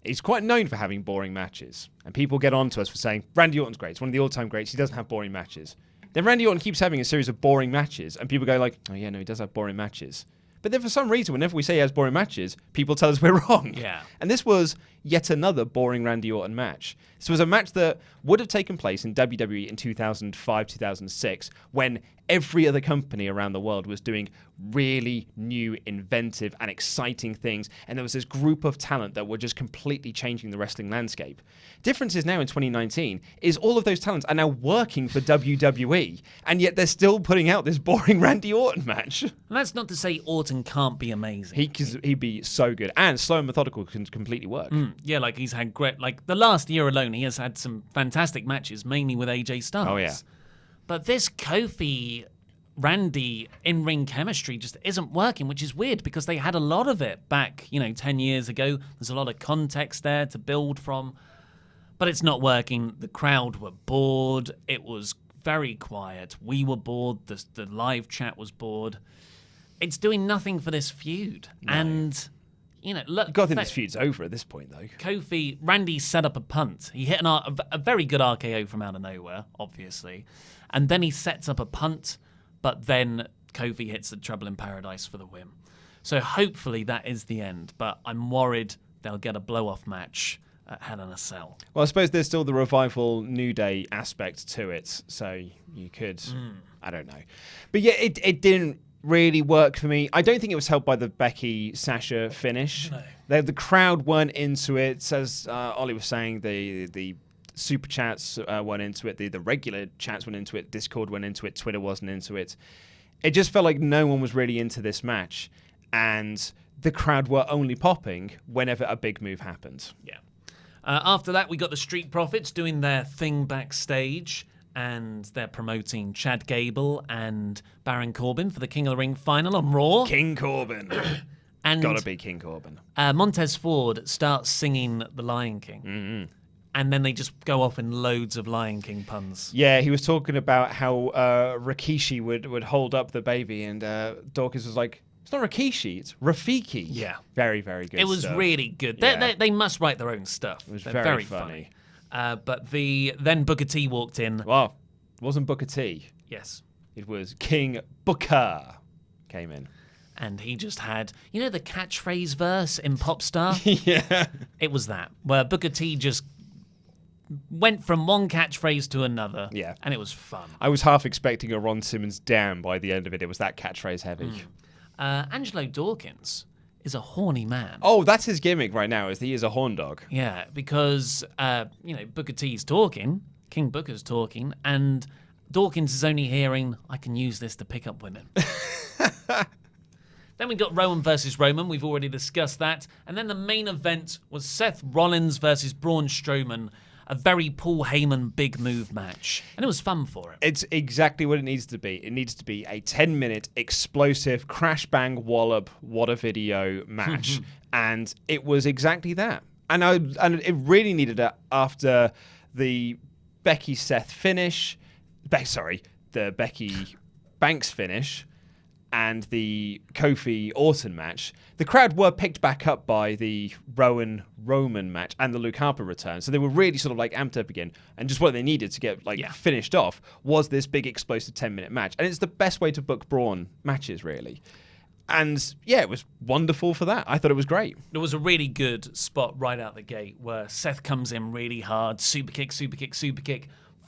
He's quite known for having boring matches. And people get on to us for saying, Randy Orton's great. He's one of the all-time greats. He doesn't have boring matches. Then Randy Orton keeps having a series of boring matches, and people go like, oh yeah, no, he does have boring matches. But then for some reason, whenever we say he has boring matches, people tell us we're wrong. Yeah. And this was yet another boring Randy Orton match. This was a match that would have taken place in WWE in 2005, 2006, when every other company around the world was doing really new, inventive, and exciting things. And there was this group of talent that were just completely changing the wrestling landscape. Difference is now in 2019 is all of those talents are now working for WWE, and yet they're still putting out this boring Randy Orton match. And that's not to say Orton can't be amazing. He'd be so good, and slow and methodical can completely work. Yeah, like he's had great, like the last year alone, he has had some fantastic matches, mainly with AJ Styles. Oh, yeah. But this Kofi Randy in-ring chemistry just isn't working, which is weird because they had a lot of it back, 10 years ago. There's a lot of context there to build from, but it's not working. The crowd were bored. It was very quiet. We were bored. The live chat was bored. It's doing nothing for this feud. No. And, look. You've got to think this feud's over at this point, though. Randy set up a punt. He hit a very good RKO from out of nowhere, obviously. And then he sets up a punt, but then Kofi hits the Trouble in Paradise for the win. So hopefully that is the end, but I'm worried they'll get a blow-off match at Hell in a Cell. Well, I suppose there's still the Revival New Day aspect to it, so you could, I don't know. But yeah, it didn't really work for me. I don't think it was helped by the Becky-Sasha finish. No. The crowd weren't into it. As Ollie was saying, the super chats weren't into it. The regular chats went into it. Discord went into it. Twitter wasn't into it. It just felt like no one was really into this match. And the crowd were only popping whenever a big move happened. Yeah. After that, we got the Street Profits doing their thing backstage. And they're promoting Chad Gable and Baron Corbin for the King of the Ring final on Raw. King Corbin. And gotta be King Corbin. Montez Ford starts singing The Lion King. Mm-hmm. And then they just go off in loads of Lion King puns. Yeah, he was talking about how Rikishi would hold up the baby, and Dawkins was like, it's not Rikishi, it's Rafiki. Yeah. Very, very good It was stuff. really good. Yeah. They must write their own stuff. It was They're very funny. But then Booker T walked in. Well, it wasn't Booker T. Yes. It was King Booker came in. And he just had, the catchphrase verse in Popstar? Yeah. It was that, where Booker T just went from one catchphrase to another. Yeah. And it was fun. I was half expecting a Ron Simmons damn by the end of it. It was that catchphrase heavy. Angelo Dawkins is a horny man. Oh, that's his gimmick right now, is he is a horn dog. Yeah, because, Booker T's talking, King Booker's talking, and Dawkins is only hearing, I can use this to pick up women. Then we got Rowan versus Roman. We've already discussed that. And then the main event was Seth Rollins versus Braun Strowman. a very Paul Heyman big move match, and it was fun for it. It's exactly what it needs to be. It needs to be a 10-minute explosive crash bang wallop what a video match, and it was exactly that. And it really needed it after the Becky Seth finish, the Becky Banks finish, and the Kofi Orton match. The crowd were picked back up by the Rowan-Roman match and the Luke Harper return. So they were really sort of like amped up again. And just what they needed to get finished off was this big explosive 10-minute match. And it's the best way to book Braun matches, really. And yeah, it was wonderful for that. I thought it was great. There was a really good spot right out the gate where Seth comes in really hard, super kick,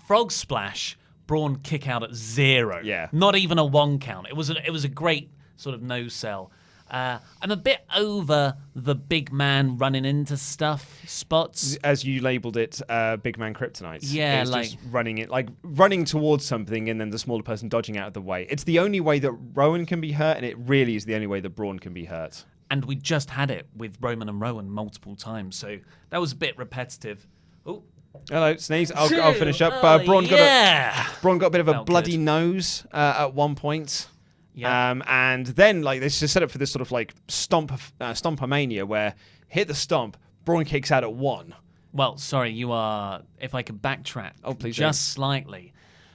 frog splash, Braun kick out at 0. Yeah. Not even a 1 count. It was a great sort of no sell. I'm a bit over the big man running into stuff spots. As you labelled it, big man kryptonite. Yeah, it's like just running towards something and then the smaller person dodging out of the way. It's the only way that Rowan can be hurt, and it really is the only way that Braun can be hurt. And we just had it with Roman and Rowan multiple times, so that was a bit repetitive. Oh. Hello, sneeze. I'll finish up. Braun got a bit of a bloody nose at one point. Yeah. And then this is set up for this sort of like Stomp-a-mania where hit the stomp, Braun kicks out at 1. Well, sorry, you are. If I could backtrack, please just slightly,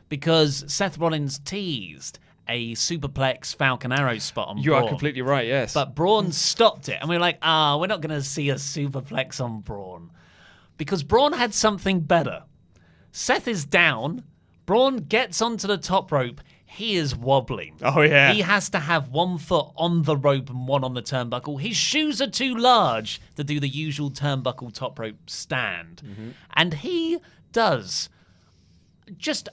because Seth Rollins teased a superplex Falcon Arrow spot on Braun. You are completely right. Yes, but Braun stopped it, and we were like, we're not going to see a superplex on Braun, because Braun had something better. Seth is down. Braun gets onto the top rope. He is wobbling. Oh, yeah. He has to have 1 foot on the rope and 1 on the turnbuckle. His shoes are too large to do the usual turnbuckle top rope stand. Mm-hmm. And he does just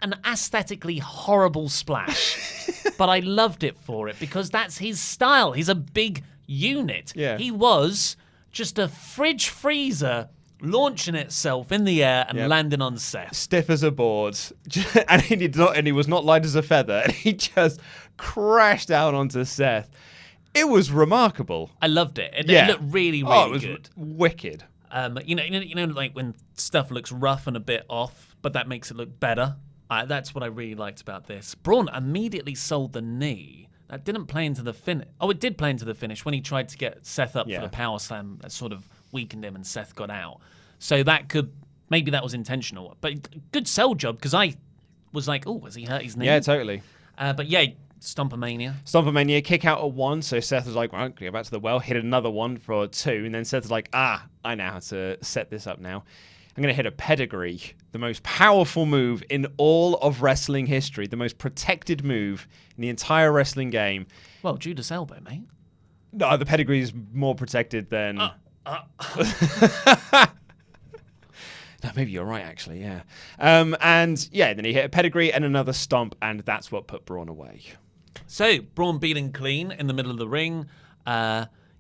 an aesthetically horrible splash. But I loved it for it because that's his style. He's a big unit. Yeah. He was just a fridge freezer launching itself in the air and landing on Seth. Stiff as a board. And he was not light as a feather. And he just crashed down onto Seth. It was remarkable. I loved it. It looked really, really it was good. Wicked. You know, like when stuff looks rough and a bit off, but that makes it look better. That's what I really liked about this. Braun immediately sold the knee. That didn't play into the finish. Oh, it did play into the finish when he tried to get Seth up for the power slam. That sort of weakened him and Seth got out. So maybe that was intentional. But good sell job, because I was like, oh, has he hurt his knee? Yeah, totally. But yeah, Stomp-a-mania. Stomp-a-mania, kick out at 1. So Seth was like, well, go back to the well, hit another one for 2. And then Seth was like, I know how to set this up now. I'm going to hit a pedigree, the most powerful move in all of wrestling history, the most protected move in the entire wrestling game. Well, Judas Elbow, mate. No, the pedigree is more protected than... No, maybe you're right, actually, yeah. And yeah, then he hit a pedigree and another stomp, and that's what put Braun away. So, Braun beating clean in the middle of the ring.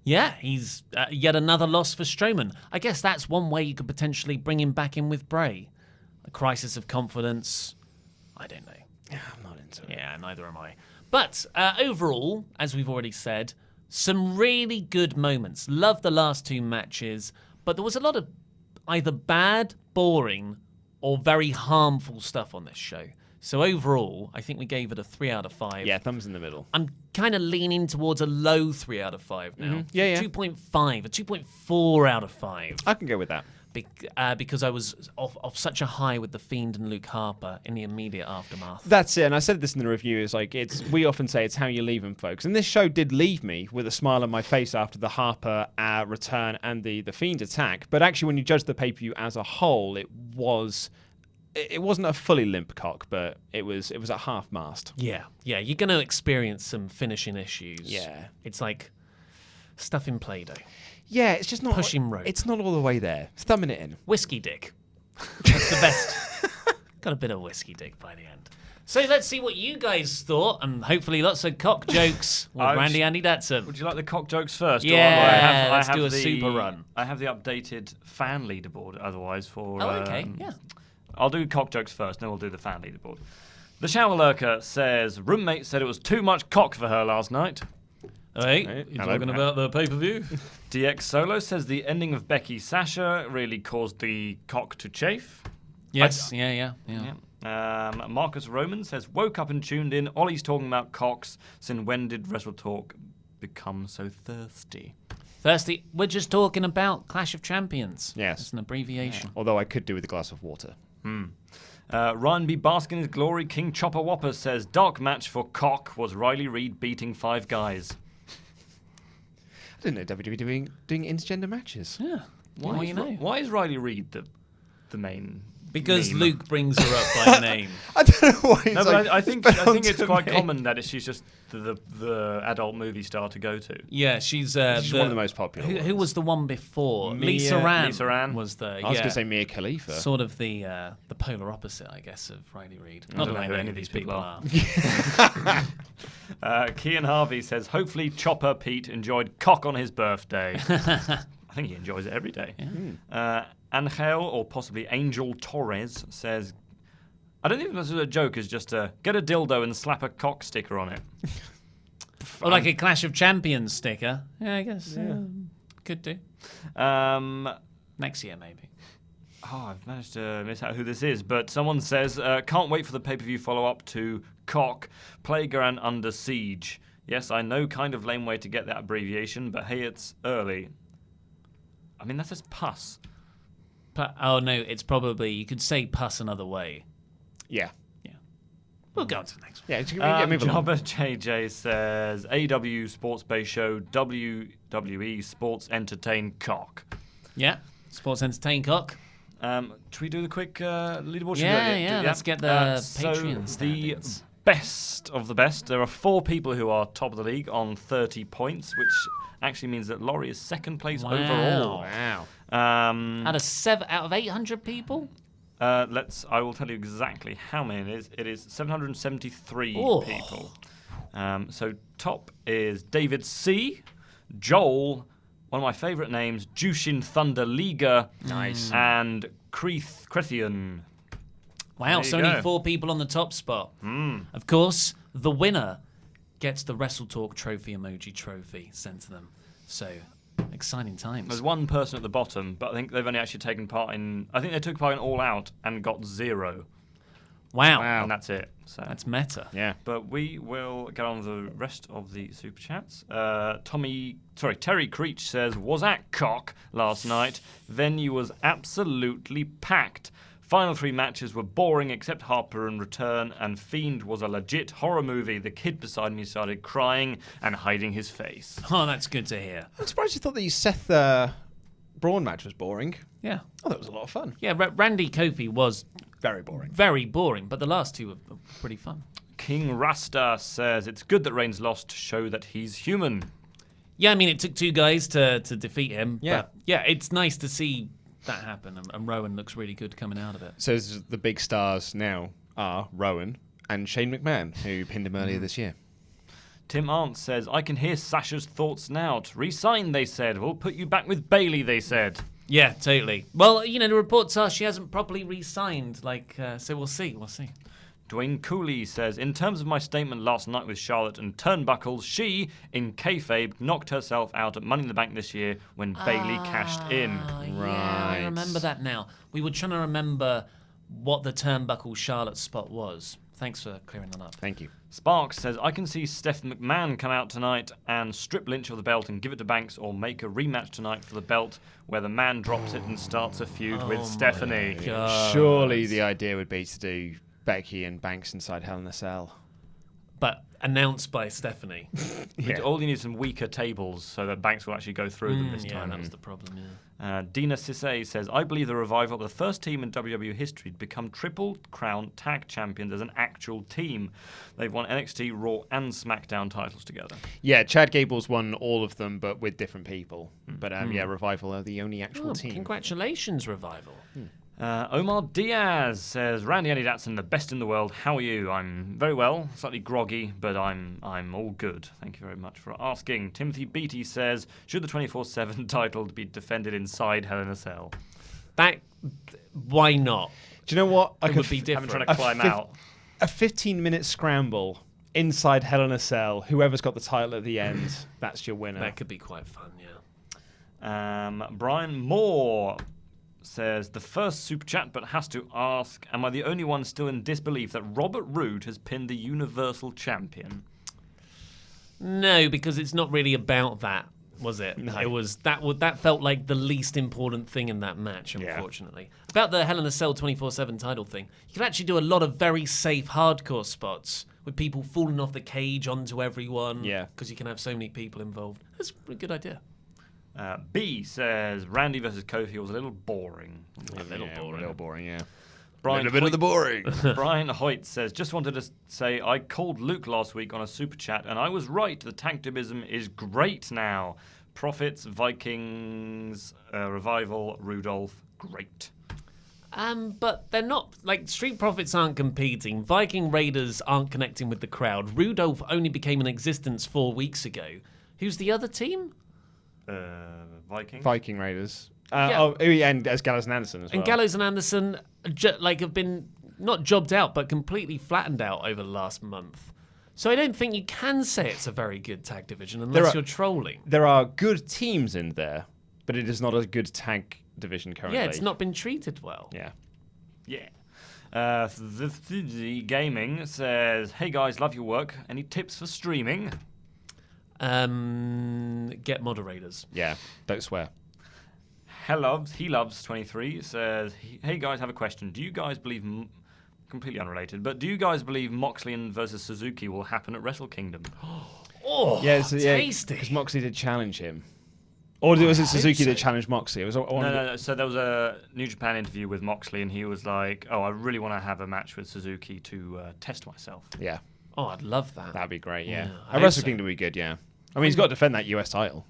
He's yet another loss for Strowman. I guess that's one way you could potentially bring him back in with Bray. A crisis of confidence. I don't know. Yeah, I'm not into it. Yeah, neither am I. But overall, as we've already said, some really good moments. Love the last 2 matches, but there was a lot of either bad, boring, or very harmful stuff on this show. So overall, I think we gave it a 3 out of 5. Yeah, thumbs in the middle. I'm kind of leaning towards a low 3 out of 5 now. Mm-hmm. Yeah. 2.5, a 2.4 out of 5. I can go with that. Because I was off such a high with The Fiend and Luke Harper in the immediate aftermath. That's it, and I said this in the review. We often say it's how you leave them, folks. And this show did leave me with a smile on my face after the Harper return and the Fiend attack. But actually, when you judge the pay-per-view as a whole, it wasn't a fully limp cock, but it was at half-mast. Yeah, you're going to experience some finishing issues. Yeah. It's like stuff in Play-Doh. Yeah, it's just not... Pushing rope. It's not all the way there. It's thumbing it in. Whiskey dick. That's the best. Got a bit of whiskey dick by the end. So let's see what you guys thought, and hopefully lots of cock jokes with Randy Andy Datson. Would you like the cock jokes first? Yeah, let's do a super run. I have the updated fan leaderboard otherwise for... Oh, okay, yeah. I'll do cock jokes first, then we'll do the fan leaderboard. The Shower Lurker says, roommate said it was too much cock for her last night. Hey, you hello. talking about the pay-per-view? DX Solo says the ending of Becky Sasha really caused the cock to chafe. Yes, yeah. Marcus Roman says, woke up and tuned in. Ollie's talking about cocks. Since when did Wrestle Talk become so thirsty? Thirsty. We're just talking about Clash of Champions. Yes. It's an abbreviation. Although I could do with a glass of water. Ryan B. Bask in his glory. King Chopper Whopper says, dark match for cock was Riley Reid beating 5 guys. I didn't know WWE doing intergender matches. Yeah. Why is Riley Reid the main? Because meme? Luke brings her up by name. I don't know why he's No, but I think it's onto quite me. common that she's just the adult movie star to go to. Yeah, she's She's one of the most popular Who ones. was the one before? Mia- Lisa Ran. Lisa Ran. was the. I was going to say Mia Khalifa. sort of the polar opposite, I guess, of Riley Reid. I don't know who any of these people are. Kean Harvey says, hopefully Chopper Pete enjoyed cock on his birthday. I think he enjoys it every day. Angel, or possibly Angel Torres, says, I don't think this is a joke, it's just get a dildo and slap a cock sticker on it. Or like a Clash of Champions sticker. Yeah, I guess. Could do. Next year, maybe. Oh, I've managed to miss out who this is, but someone says, can't wait for the pay-per-view follow-up to Cock, Playground Under Siege. Yes, I know, kind of lame way to get that abbreviation, but hey, it's early. I mean, that says pus. Oh, no, it's probably, you could say pus another way. Yeah. We'll go on to the next one. Yeah, move along. Jobber JJ says, AW Sports Bay Show, WWE Sports Entertain Cock. Yeah, Sports Entertain Cock. Should we do the quick leaderboard? Yeah, let's get the Patreon So the standings. best of the best. There are 4 people who are top of the league on 30 points, which actually means that Laurie is second place overall. Wow. Out of 800 people? I will tell you exactly how many it is. It is 773 Oh. people. So top is David C, Joel, one of my favourite names, Jushin Thunder Liga, Nice. and Crethian. Wow, There you so only go. 4 people on the top spot. Of course, the winner gets the WrestleTalk trophy emoji trophy sent to them. So, exciting times. There's one person at the bottom, but I think they've only actually taken part in. I think they took part in All Out and got 0, Wow. and that's it. So That's meta. Yeah. But we will get on with the rest of the super chats. Terry Creech says, was at Cock last night. Venue was absolutely packed. Final 3 matches were boring except Harper and Return, and Fiend was a legit horror movie. The kid beside me started crying and hiding his face. Oh, that's good to hear. I'm surprised you thought the Seth Braun match was boring. Yeah. Oh, that was a lot of fun. Yeah, Randy Kofi was Very boring. very boring, but the last 2 were pretty fun. King Rasta says, it's good that Reigns lost to show that he's human. Yeah, I mean, it took 2 guys to defeat him. Yeah. But yeah, it's nice to see that happen, and Rowan looks really good coming out of it. So the big stars now are Rowan and Shane McMahon, who pinned him earlier this year. Tim Arndt says, I can hear Sasha's thoughts now. To re-sign, they said. We'll put you back with Bayley, they said. Yeah, totally. Well, the reports are she hasn't properly re-signed, so we'll see. Dwayne Cooley says, in terms of my statement last night with Charlotte and Turnbuckles, she, in kayfabe, knocked herself out at Money in the Bank this year when Bayley cashed in. Yeah, Right. I remember that now. We were trying to remember what the Turnbuckle Charlotte spot was. Thanks for clearing that up. Thank you. Sparks says, I can see Steph McMahon come out tonight and strip Lynch of the belt and give it to Banks, or make a rematch tonight for the belt where the man drops it and starts a feud with Stephanie. Surely the idea would be to do Becky and Banks inside Hell in a Cell. But announced by Stephanie. All you need is some weaker tables so that Banks will actually go through them this Yeah, time. that was the problem, yeah. Dina Sisse says, I believe the Revival, the first team in WWE history to become Triple Crown Tag Champions as an actual team. They've won NXT, Raw, and SmackDown titles together. Yeah, Chad Gable's won all of them, but with different people. But yeah, Revival are the only actual team. Congratulations, Revival. Omar Diaz says, Randy Andy Datson, the best in the world. How are you? I'm very well, slightly groggy, but I'm all good. Thank you very much for asking. Timothy Beatty says, should the 24/7 title be defended inside Hell in a Cell? Why not? Do you know what? It would be different. I'm trying to climb out. A 15-minute scramble inside Hell in a Cell. Whoever's got the title at the end, that's your winner. That could be quite fun, yeah. Brian Moore says, the first super chat, but has to ask, am I the only one still in disbelief that Robert Roode has pinned the Universal Champion? No, because it's not really about that, was it? No. It was that felt like the least important thing in that match, unfortunately. About the Hell in a Cell 24/7 title thing, you can actually do a lot of very safe hardcore spots with people falling off the cage onto everyone. Yeah. Because you can have so many people involved. That's a good idea. B says, Randy versus Kofi was a little boring. A little boring. A little boring, yeah. Brian a bit of the boring. Brian Hoyt says, just wanted to say I called Luke last week on a super chat and I was right. The tag division is great now. Profits, Vikings, Revival, Rudolph, great. But they're not, like, Street Profits aren't competing. Viking Raiders aren't connecting with the crowd. Rudolph only became in existence 4 weeks ago. Who's the other team? Vikings? Viking Raiders. Yeah. And as Gallows and Anderson as well. And Gallows and Anderson, have been not jobbed out, but completely flattened out over the last month. So I don't think you can say it's a very good tag division unless you're trolling. There are good teams in there, but it is not a good tag division currently. Yeah, it's not been treated well. Yeah. Yeah. The Gaming says, hey guys, love your work. Any tips for streaming? Get moderators. Yeah, don't swear. He loves 23 says, hey guys, have a question. Do you guys believe, completely unrelated, but do you guys believe Moxley versus Suzuki will happen at Wrestle Kingdom? Oh, tasty. Because Moxley did challenge him. Or was it Suzuki that challenged Moxley? It was No. So there was a New Japan interview with Moxley, and he was like, I really want to have a match with Suzuki to test myself. Yeah. Oh, I'd love that. That'd be great, yeah. I At Wrestle hope so. Kingdom would be good, yeah. I mean, he's got to defend that US title.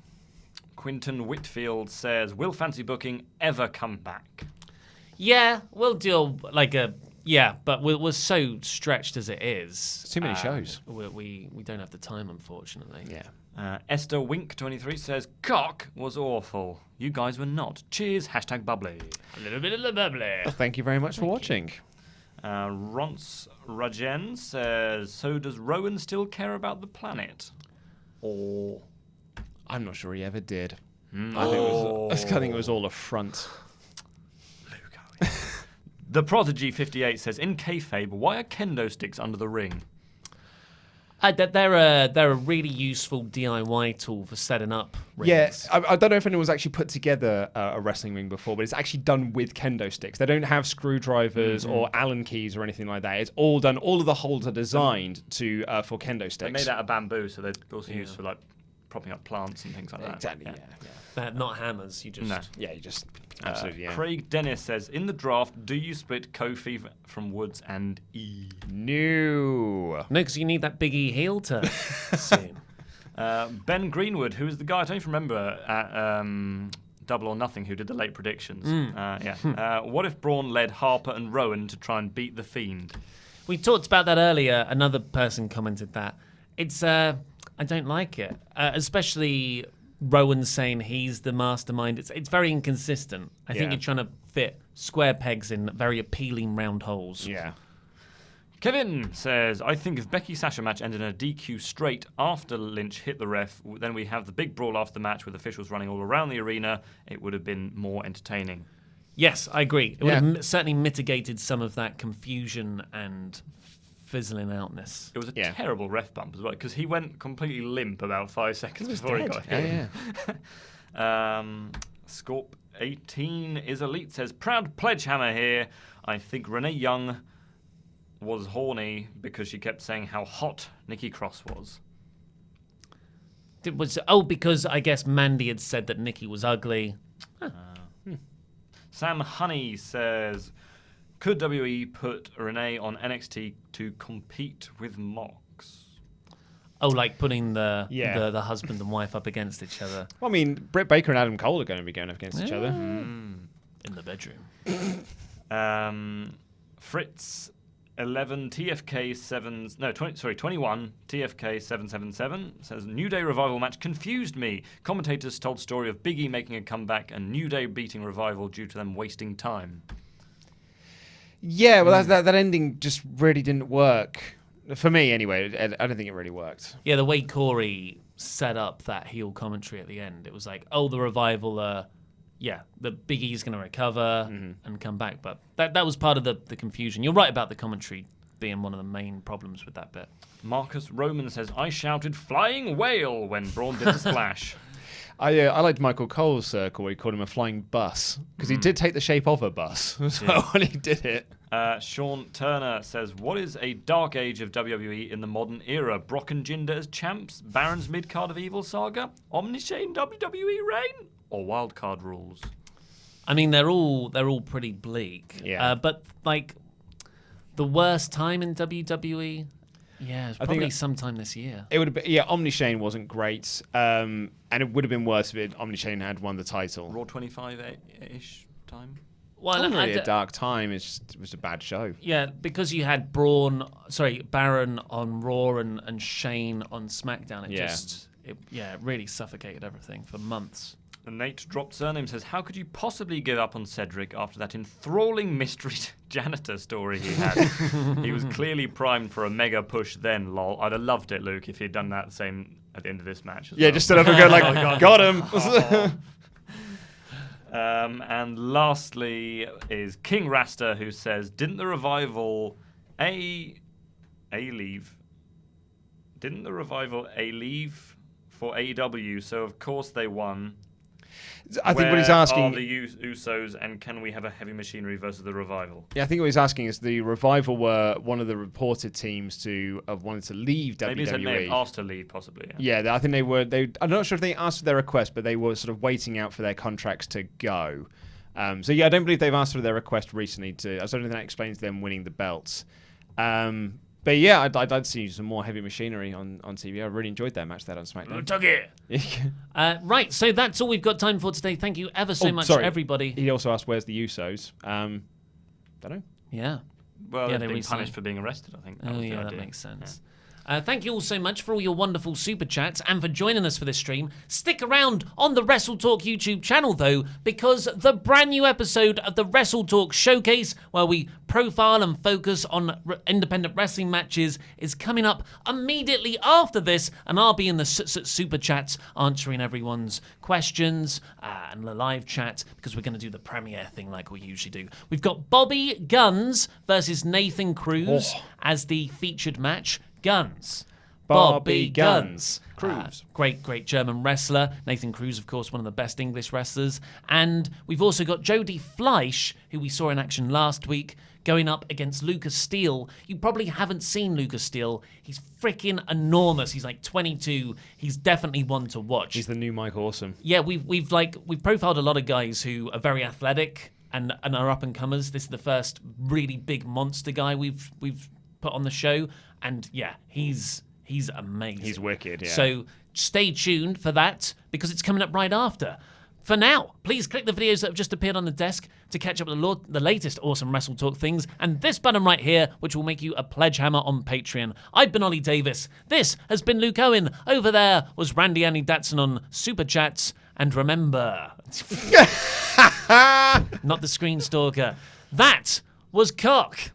Quinton Whitfield says, will fancy booking ever come back? Yeah, we'll do but we're so stretched as it is. It's too many shows. We don't have the time, unfortunately. Yeah. Esther Wink23 says, cock was awful. You guys were not. Cheers, #bubbly. A little bit of the bubbly. Thank you very much for watching. Rons Rajen says, so does Rowan still care about the planet? Or... I'm not sure he ever did. I think it was all a front. The Prodigy 58 says, in kayfabe, why are kendo sticks under the ring? They're a really useful DIY tool for setting up rings. Yeah, I don't know if anyone's actually put together a wrestling ring before, but it's actually done with kendo sticks. They don't have screwdrivers or Allen keys or anything like that. It's all done. All of the holes are designed for kendo sticks. They made out of bamboo, so they're also used for like propping up plants and things like that. Exactly. Yeah. They're not hammers. You just No. Yeah, you just absolutely. Yeah. Craig Dennis says, in the draft, do you split Kofi from Woods and E? No. No, because you need that Big E heel turn soon. Ben Greenwood, who is the guy I don't even remember at Double or Nothing, who did the late predictions. What if Braun led Harper and Rowan to try and beat the Fiend? We talked about that earlier. Another person commented that. It's I don't like it, especially Rowan saying he's the mastermind. It's very inconsistent. I think you're trying to fit square pegs in very appealing round holes. Yeah. Kevin says, I think if Becky Sasha match ended in a DQ straight after Lynch hit the ref, then we have the big brawl after the match with officials running all around the arena. It would have been more entertaining. Yes, I agree. It would have certainly mitigated some of that confusion and fizzling outness. It was a terrible ref bump as well, because he went completely limp about 5 seconds before he got hit. Scorp 18 is Elite says, proud pledgehammer here. I think Renee Young was horny because she kept saying how hot Nikki Cross was. Because I guess Mandy had said that Nikki was ugly. Sam Honey says, could WWE put Renee on NXT to compete with Mox? Oh, like putting the husband and wife up against each other. Well, I mean, Britt Baker and Adam Cole are going to be going up against each other. In the bedroom. Fritz 11 TFK 7 21 TFK 777 says, New Day Revival match confused me. Commentators told story of Big E making a comeback and New Day beating Revival due to them wasting time. Yeah, well, that ending just really didn't work. For me, anyway, I don't think it really worked. Yeah, the way Corey set up that heel commentary at the end, it was like, oh, the Revival, the Big E's going to recover and come back. But that was part of the confusion. You're right about the commentary being one of the main problems with that bit. Marcus Roman says, I shouted flying whale when Braun did the splash. I liked Michael Cole's circle where he called him a flying bus because he did take the shape of a bus when he did it. Sean Turner says, what is a dark age of WWE in the modern era? Brock and Jinder as champs? Baron's mid-card of Evil saga? Omnichain WWE reign? Or wildcard rules? I mean, they're all pretty bleak. Yeah. But like the worst time in WWE, it's probably sometime this year. It would have been, Omnichain wasn't great, and it would have been worse if Omnichain had won the title. Raw 25-ish time? Well, It wasn't really a dark time. It was a bad show. Yeah, because you had Baron on Raw and Shane on SmackDown. It really suffocated everything for months. And Nate dropped surname says, how could you possibly give up on Cedric after that enthralling mystery janitor story he had? He was clearly primed for a mega push then, lol. I'd have loved it, Luke, if he'd done that same at the end of this match as well. Just stood up and go like, got him. And lastly is King Rasta, who says, didn't the Revival leave? Didn't the Revival leave for AEW? So of course they won. I think what he's asking... Where are the Usos, and can we have a Heavy Machinery versus the Revival? Yeah, I think what he's asking is the Revival were one of the reported teams to have wanted to leave WWE. Maybe they asked to leave, possibly. Yeah, I think they were... I'm not sure if they asked for their request, but they were sort of waiting out for their contracts to go. I don't believe they've asked for their request recently. I don't think that explains them winning the belts. But yeah, I'd like to see some more Heavy Machinery on TV. I really enjoyed their match there on SmackDown. Took it. Right, so that's all we've got time for today. Thank you ever so much, everybody. He also asked, where's the Usos? Don't know. Yeah. Well, they're being punished for being arrested, I think. That makes sense. Thank you all so much for all your wonderful super chats and for joining us for this stream. Stick around on the WrestleTalk YouTube channel, though, because the brand new episode of the WrestleTalk Showcase, where we profile and focus on independent wrestling matches, is coming up immediately after this, and I'll be in the super chats answering everyone's questions and the live chat, because we're going to do the premiere thing like we usually do. We've got Bobby Guns versus Nathan Cruz as the featured match. Guns. Bobby Guns. Cruz. Great German wrestler. Nathan Cruz, of course, one of the best English wrestlers. And we've also got Jody Fleisch, who we saw in action last week, going up against Lucas Steele. You probably haven't seen Lucas Steele. He's freaking enormous. He's like 22. He's definitely one to watch. He's the new Mike Awesome. Yeah, we've profiled a lot of guys who are very athletic and are up and comers. This is the first really big monster guy we've put on the show. And yeah, he's amazing. He's wicked, yeah. So stay tuned for that, because it's coming up right after. For now, please click the videos that have just appeared on the desk to catch up with the latest awesome WrestleTalk things, and this button right here, which will make you a pledge hammer on Patreon. I've been Ollie Davis. This has been Luke Owen. Over there was Randy Annie Datson on Super Chats. And remember... not the Screen Stalker. That was Cock.